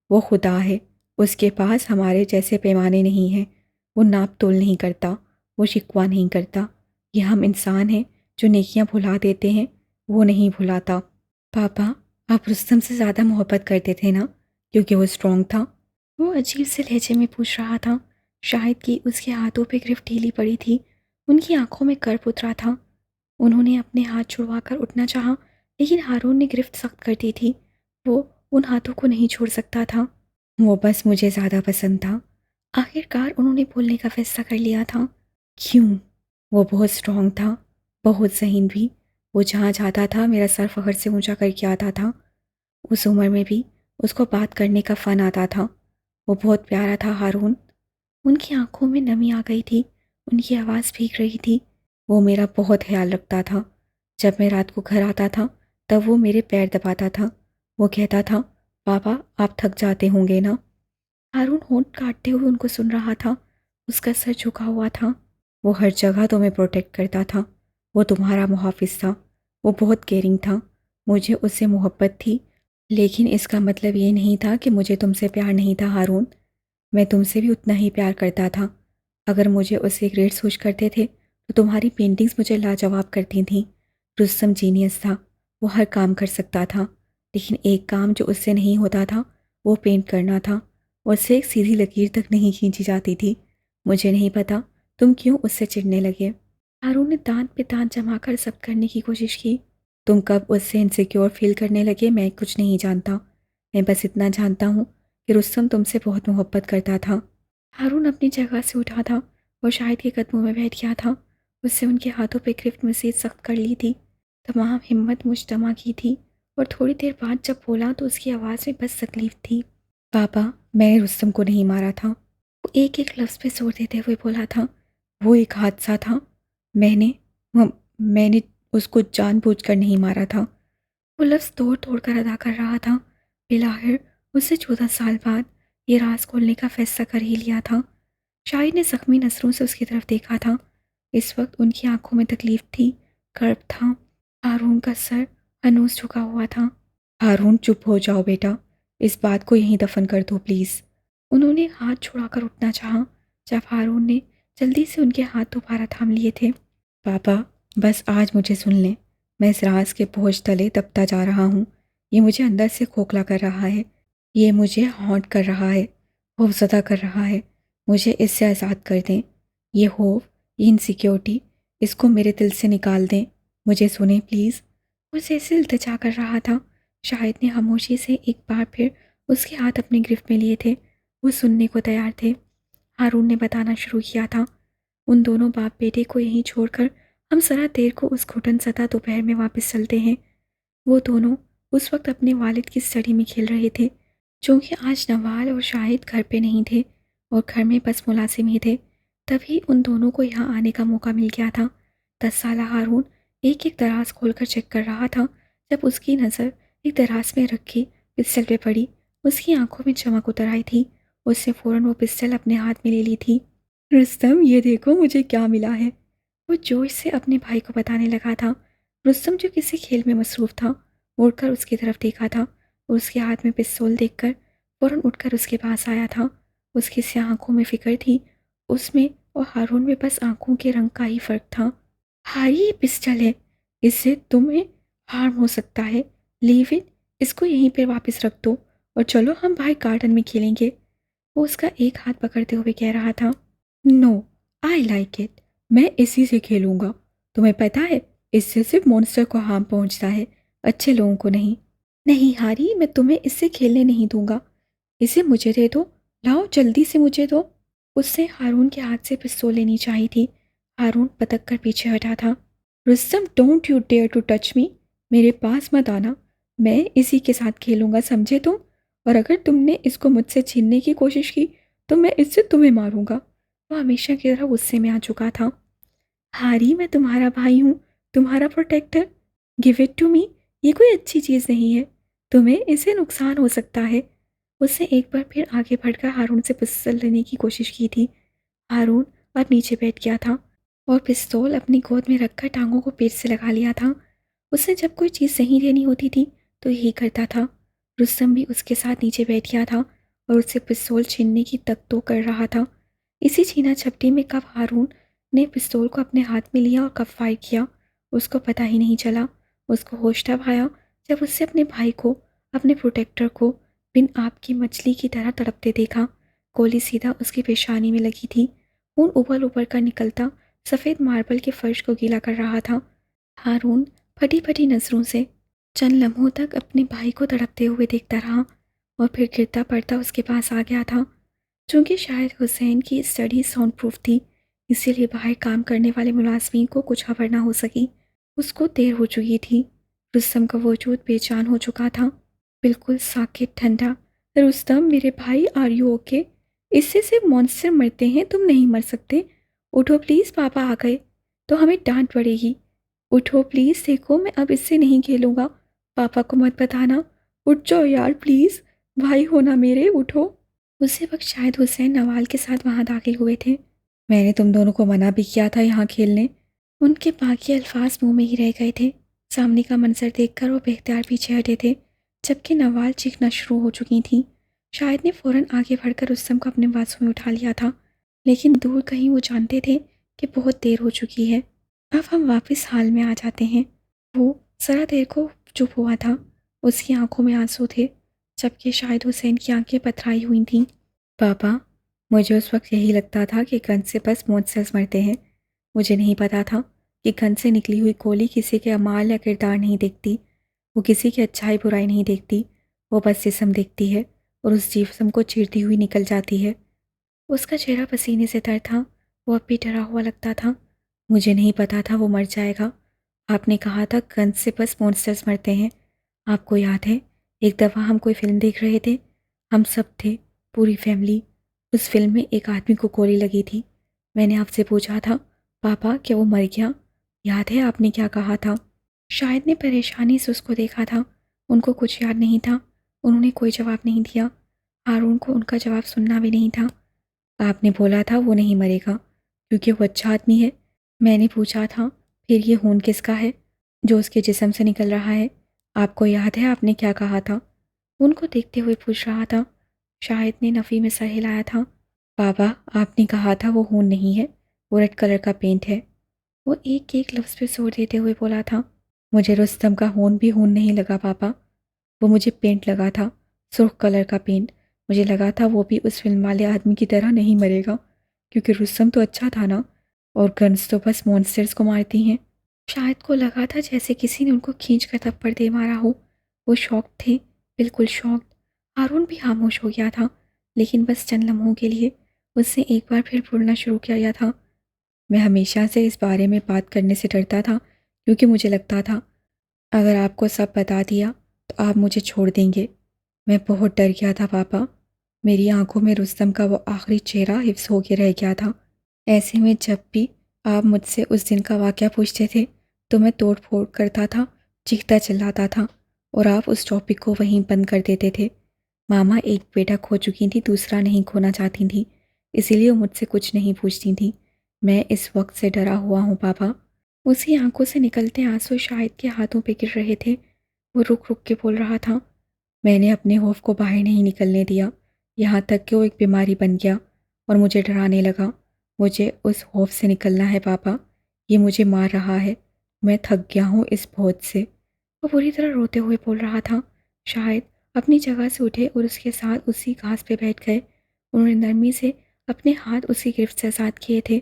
वो खुदा है, उसके पास हमारे जैसे पैमाने नहीं हैं। वो नाप तोल नहीं करता, वो शिकवा नहीं करता। ये हम इंसान हैं जो नेकियां भुला देते हैं, वो नहीं भुलाता। पापा, आप रुस्तम से ज़्यादा मोहब्बत करते थे ना, क्योंकि वो स्ट्रॉन्ग था? वो अजीब से लहजे में पूछ रहा था। शायद कि उसके हाथों पे गिरफ्त ढीली पड़ी थी। उनकी आंखों में कर्ब उतरा था। उन्होंने अपने हाथ छुड़वाकर उठना चाहा, लेकिन हारून ने गिरफ्त सख्त कर दी थी। वो उन हाथों को नहीं छोड़ सकता था। वो बस मुझे ज़्यादा पसंद था। आखिरकार उन्होंने बोलने का फैसला कर लिया था। क्यों? वो बहुत स्ट्रांग था, बहुत ज़हीन भी। वो जहाँ जाता था मेरा सर फ़ख्र से ऊंचा करके आता था। उस उम्र में भी उसको बात करने का फ़न आता था। वो बहुत प्यारा था हारून। उनकी आंखों में नमी आ गई थी। उनकी आवाज़ भीग रही थी। वो मेरा बहुत ख्याल रखता था। जब मैं रात को घर आता था तब वो मेरे पैर दबाता था। वो कहता था, पापा आप थक जाते होंगे ना? हारून होंठ काटते हुए उनको सुन रहा था। उसका सर झुका हुआ था। वो हर जगह तुम्हें प्रोटेक्ट करता था। वो तुम्हारा मुहाफिज था। वो बहुत केयरिंग था। मुझे उससे मोहब्बत थी, लेकिन इसका मतलब ये नहीं था कि मुझे तुमसे प्यार नहीं था हारून। मैं तुमसे भी उतना ही प्यार करता था। अगर मुझे उसके ग्रेड्स खुश करते थे तो तुम्हारी पेंटिंग्स मुझे लाजवाब करती थीं। रुस्तम जीनियस था। वो हर काम कर सकता था, लेकिन एक काम जो उससे नहीं होता था वो पेंट करना था। उससे एक सीधी लकीर तक नहीं खींची जाती थी। मुझे नहीं पता तुम क्यों उससे चिढ़ने लगे। हारून ने दांत पे दांत जमाकर सब करने की कोशिश की। तुम कब उससे इनसिक्योर फील करने लगे मैं कुछ नहीं जानता। मैं बस इतना जानता हूँ कि रुस्तम तुमसे बहुत मोहब्बत करता था। हारून अपनी जगह से उठा था और शाहिद के कदमों में बैठ गया था। उससे उनके हाथों पे गिरफ्त मज़ीद सख्त कर ली थी। तमाम हिम्मत मुजतमा की थी और थोड़ी देर बाद जब बोला तो उसकी आवाज़ में बस तकलीफ थी। पापा, मैंने रुस्तम को नहीं मारा था। वो एक एक लफ्ज़ पे जोर देते हुए बोला था। वो एक हादसा था। मैंने मैंने उसको जानबूझकर नहीं मारा था। वो लफ्ज़ तोड़ तोड़ कर अदा कर रहा था। बिलाखिर उससे 14 साल बाद ये राज खोलने का फैसला कर ही लिया था। शाहिद ने जख्मी नजरों से उसकी तरफ देखा था। इस वक्त उनकी आंखों में तकलीफ थी, कर्ब था। हारून का सर हनूस झुका हुआ था। हारून चुप हो जाओ बेटा, इस बात को यहीं दफन कर दो प्लीज़। उन्होंने हाथ छुड़ाकर उठना चाहा, जब हारून ने जल्दी से उनके हाथ दोबारा थाम लिए थे। पापा, बस आज मुझे सुन लें। मैं इस राज के बोझ तले दबता जा रहा हूँ। ये मुझे अंदर से खोखला कर रहा है। ये मुझे हॉन्ट कर रहा है, खौफजदा कर रहा है। मुझे इससे आज़ाद कर दें। ये खौफ, ये इनसिक्योरिटी, इसको मेरे दिल से निकाल दें। मुझे सुने प्लीज़। वो जैसे इल्तिजा कर रहा था। शाहिद ने खामोशी से एक बार फिर उसके हाथ अपने गिरफ्त में लिए थे। वो सुनने को तैयार थे। हारून ने बताना शुरू किया था। उन दोनों बाप बेटे को यहीं छोड़कर हम ज़रा देर को उस घुटन सता दोपहर में वापस चलते हैं। वो दोनों उस वक्त अपने वालिद की स्टडी में खेल रहे थे। चूँकि आज नवाल और शाहिद घर पे नहीं थे और घर में बस मुलाजिम ही थे, तभी उन दोनों को यहाँ आने का मौका मिल गया था। 10 साला हारून एक एक दराज खोलकर चेक कर रहा था, जब उसकी नज़र एक दराज में रखी पिस्टल पे पड़ी। उसकी आंखों में चमक उतर आई थी। उसने फ़ौरन वो पिस्टल अपने हाथ में ले ली थी। रुस्तम, ये देखो मुझे क्या मिला है। वो जोश से अपने भाई को बताने लगा था। रुस्तम, जो किसी खेल में मसरूफ़ था, मुड़कर उसकी तरफ देखा था और उसके हाथ में पिस्तौल देखकर फ़ौरन उठकर उसके पास आया था। उसकी स्याह आंखों में फ़िक्र थी। उसमें और हारून में बस आंखों के रंग का ही फ़र्क था। हाय, ये पिस्टल है, इससे तुम्हें हार्म हो सकता है। लीव इट, इसको यहीं पर वापस रख दो और चलो हम बाहर गार्डन में खेलेंगे। वो उसका एक हाथ पकड़ते हुए कह रहा था। नो, आई लाइक इट, मैं इसी से खेलूंगा। तुम्हें पता है, इससे सिर्फ मॉन्स्टर को हार्म पहुंचता है, अच्छे लोगों को नहीं। नहीं हारी, मैं तुम्हें इससे खेलने नहीं दूंगा। इसे मुझे दे दो, लाओ जल्दी से मुझे दो। उससे हारून के हाथ से पिस्तौल लेनी चाहिए थी। हारून पटक कर पीछे हटा था। Rustam, don't you dare to touch me. मेरे पास मत आना, मैं इसी के साथ खेलूंगा, समझे तुम? और अगर तुमने इसको मुझसे छीनने की कोशिश की तो मैं इससे तुम्हें मारूंगा। वो हमेशा की तरह गुस्से में आ चुका था। हारी, मैं तुम्हारा भाई हूँ, तुम्हारा protector. Give it to me. ये कोई अच्छी चीज़ नहीं है, तुम्हें इससे नुकसान हो सकता है। उसने एक बार फिर आगे बढ़कर हारून से पिस्तौल लेने की कोशिश की थी। हारून अब नीचे बैठ गया था और पिस्तौल अपनी गोद में रखकर टांगों को पेट से लगा लिया था। उसने जब कोई चीज़ सही लेनी होती थी तो यही करता था। रुस्तम भी उसके साथ नीचे बैठ गया था और उससे पिस्तौल छीनने की तक तो कर रहा था। इसी छीना झपटी में कब हारून ने पिस्तौल को अपने हाथ में लिया और कब फायर किया, उसको पता ही नहीं चला। उसको होश तब आया जब उससे अपने भाई को, अपने प्रोटेक्टर को, बिन आप की मछली की तरह तड़पते देखा। गोली सीधा उसकी पेशानी में लगी थी। खून उबल उबल कर निकलता सफ़ेद मार्बल के फर्श को गीला कर रहा था। हारून फटी फटी नज़रों से चंद लम्हों तक अपने भाई को तड़पते हुए देखता रहा और फिर गिरता पड़ता उसके पास आ गया था। चूंकि शायद हुसैन की स्टडी साउंड प्रूफ थी, इसीलिए बाहर काम करने वाले मुलाजमीन को कुछ खबर ना हो सकी। उसको देर हो चुकी थी। रुस्तम का वजूद बेजान हो चुका था, बिल्कुल साकित ठंडा। रुस्तम, मेरे भाई, आर यू ओके? इससे सिर्फ मॉन्स्टर मरते हैं, तुम नहीं मर सकते। उठो प्लीज़, पापा आ गए तो हमें डांट पड़ेगी। उठो प्लीज़, देखो मैं अब इससे नहीं खेलूँगा। पापा को मत बताना। उठ जाओ यार प्लीज़, भाई हो ना मेरे, उठो। उसी वक्त शायद हुसैन नवाल के साथ वहाँ दाखिल हुए थे। मैंने तुम दोनों को मना भी किया था यहाँ खेलने। उनके बाकी अल्फाज मुंह में ही रह गए थे। सामने का मंजर देखकर वो बेख्तियार पीछे हटे थे, जबकि नवाल चीखना शुरू हो चुकी थी। शायद ने फ़ौरन आगे बढ़कर रुस्तम को अपने बाजू में उठा लिया था, लेकिन दूर कहीं वो जानते थे कि बहुत देर हो चुकी है। अब हम वापस हाल में आ जाते हैं। वो ज़रा देर को चुप हुआ था। उसकी आंखों में आंसू थे, जबकि शायद हुसैन की आंखें पथराई हुई थीं। पापा, मुझे उस वक्त यही लगता था कि गन से बस मॉन्स्टर्स मरते हैं। मुझे नहीं पता था कि गन से निकली हुई गोली किसी के अमाल या किरदार नहीं देखती। वो किसी की अच्छाई बुराई नहीं देखती। वो बस जिस्म देखती है और उस जिस्म को चीरती हुई निकल जाती है। उसका चेहरा पसीने से तर था। वो अब भी डरा हुआ लगता था। मुझे नहीं पता था वो मर जाएगा। आपने कहा था गन से बस मॉन्स्टर्स मरते हैं। आपको याद है, एक दफ़ा हम कोई फिल्म देख रहे थे, हम सब थे, पूरी फैमिली। उस फिल्म में एक आदमी को गोली लगी थी। मैंने आपसे पूछा था, पापा क्या वो मर गया? याद है आपने क्या कहा था? शायद ने परेशानी से उसको देखा था। उनको कुछ याद नहीं था। उन्होंने कोई जवाब नहीं दिया। हारून को उनका जवाब सुनना भी नहीं था। आपने बोला था वो नहीं मरेगा क्योंकि वो अच्छा आदमी है। मैंने पूछा था फिर ये खून किसका है जो उसके जिस्म से निकल रहा है? आपको याद है आपने क्या कहा था? उनको देखते हुए पूछ रहा था। शाहिद ने नफ़ी में सर हिलाया था। पापा, आपने कहा था वो खून नहीं है, वो रेड कलर का पेंट है। वो एक एक लफ्ज़ पे जोर देते हुए बोला था। मुझे रुस्तम का खून भी खून नहीं लगा पापा, वो मुझे पेंट लगा था, सुर्ख कलर का पेंट। मुझे लगा था वो भी उस फिल्म वाले आदमी की तरह नहीं मरेगा क्योंकि रुस्तम तो अच्छा था ना, और गन्स तो बस मॉन्स्टर्स को मारती हैं। शाहिद को लगा था जैसे किसी ने उनको खींच कर थप्पड़ दे मारा हो। वो शौक थे, बिल्कुल शौक। हारून भी खामोश हो गया था, लेकिन बस चंद लम्हों के लिए। उसने एक बार फिर बोलना शुरू किया था। मैं हमेशा से इस बारे में बात करने से डरता था क्योंकि मुझे लगता था अगर आपको सब बता दिया तो आप मुझे छोड़ देंगे। मैं बहुत डर गया था पापा। मेरी आंखों में रुस्तम का वो आखिरी चेहरा हिफ्स हो के रह गया था। ऐसे में जब भी आप मुझसे उस दिन का वाक़या पूछते थे तो मैं तोड़ फोड़ करता था, चीखता चिल्लाता था, और आप उस टॉपिक को वहीं बंद कर देते थे। मामा एक बेटा खो चुकी थी, दूसरा नहीं खोना चाहती थी, इसीलिए वो मुझसे कुछ नहीं पूछती थी। मैं इस वक्त से डरा हुआ हूँ पापा। उसकी आंखों से निकलते आंसू शाहिद के हाथों पे गिर रहे थे। वो रुक रुक के बोल रहा था। मैंने अपने खौफ को बाहर नहीं निकलने दिया, यहाँ तक कि वो एक बीमारी बन गया और मुझे डराने लगा। मुझे उस खौफ से निकलना है पापा, ये मुझे मार रहा है। मैं थक गया हूँ इस बोझ से। वो बुरी तरह रोते हुए बोल रहा था। शायद अपनी जगह से उठे और उसके साथ उसी घास पे बैठ गए। उन्होंने नरमी से अपने हाथ उसकी गिरफ्त से आज़ाद किए थे।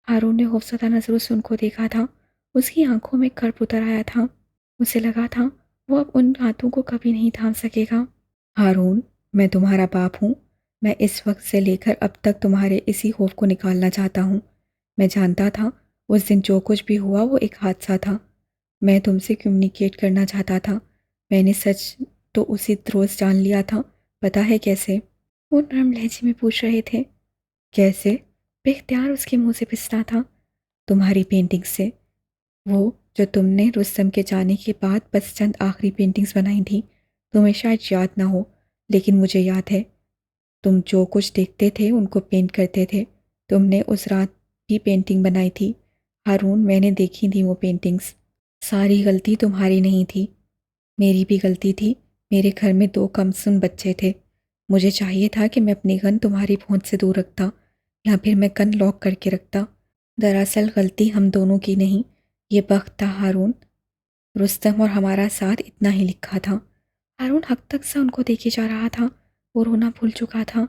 हारून ने खौफजदा नज़रों से उनको देखा था। उसकी आंखों में कर्ब उतर आया था। उसे लगा था वो अब उन हाथों को कभी नहीं थाम सकेगा। हारून, मैं तुम्हारा बाप हूँ। मैं इस वक्त से लेकर अब तक तुम्हारे इसी खौफ को निकालना चाहता हूँ। मैं जानता था उस दिन जो कुछ भी हुआ वो एक हादसा था। मैं तुमसे कम्युनिकेट करना चाहता था। मैंने सच तो उसी रोज़ जान लिया था। पता है कैसे? वो नरम लहजे में पूछ रहे थे। कैसे? बेख्तियार उसके मुंह से फिसला था। तुम्हारी पेंटिंग से। वो जो तुमने रुस्तम के जाने के बाद बस चंद आखिरी पेंटिंग्स बनाई थी। तुम्हें शायद याद ना हो, लेकिन मुझे याद है। तुम जो कुछ देखते थे उनको पेंट करते थे। तुमने उस रात भी पेंटिंग बनाई थी। हारून, मैंने देखी थी वो पेंटिंग्स। सारी गलती तुम्हारी नहीं थी, मेरी भी गलती थी। मेरे घर में दो कमसुन बच्चे थे। मुझे चाहिए था कि मैं अपनी गन तुम्हारी पहुंच से दूर रखता, या फिर मैं गन लॉक करके रखता। दरअसल गलती हम दोनों की नहीं, ये बख्त था हारून। रुस्तम और हमारा साथ इतना ही लिखा था। हारून हक तक सा उनको देखे जा रहा था। वो रोना भूल चुका था।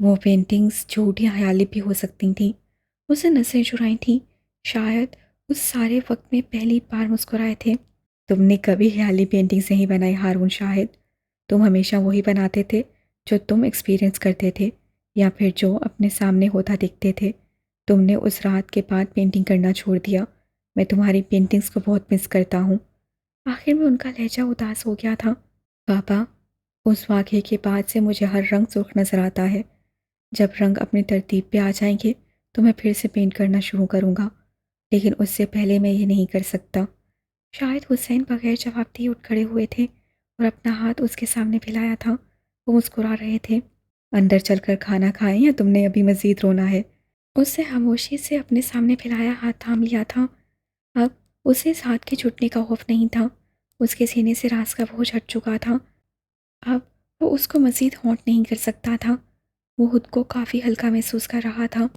वो पेंटिंग्स झूठ या ख्याली भी हो सकती थी। उसने नसें चुराई थी। शायद उस सारे वक्त में पहली बार मुस्कुराए थे। तुमने कभी ख्याली पेंटिंग्स नहीं बनाई हारून शाहिद। तुम हमेशा वही बनाते थे जो तुम एक्सपीरियंस करते थे, या फिर जो अपने सामने होता दिखते थे। तुमने उस रात के बाद पेंटिंग करना छोड़ दिया। मैं तुम्हारी पेंटिंग्स को बहुत मिस करता हूँ। आखिर में उनका लहजा उदास हो गया था। पापा, उस वाक़ये के बाद से मुझे हर रंग सुर्ख नज़र आता है। जब रंग अपनी तरतीब पे आ जाएंगे तो मैं फिर से पेंट करना शुरू करूँगा, लेकिन उससे पहले मैं ये नहीं कर सकता। शायद हुसैन बगैर जवाब दिए उठ खड़े हुए थे और अपना हाथ उसके सामने फैलाया था। वो मुस्कुरा रहे थे। अंदर चलकर खाना खाएं या तुमने अभी मज़ीद रोना है? उससे खामोशी से अपने सामने फैलाया हाथ थाम लिया था। अब उसे इस हाथ के छूटने का खौफ नहीं था। उसके सीने से राज का बोझ हट चुका था। अब वो उसको मज़ीद हॉन्ट नहीं कर सकता था। वो खुद को काफ़ी हल्का महसूस कर रहा था।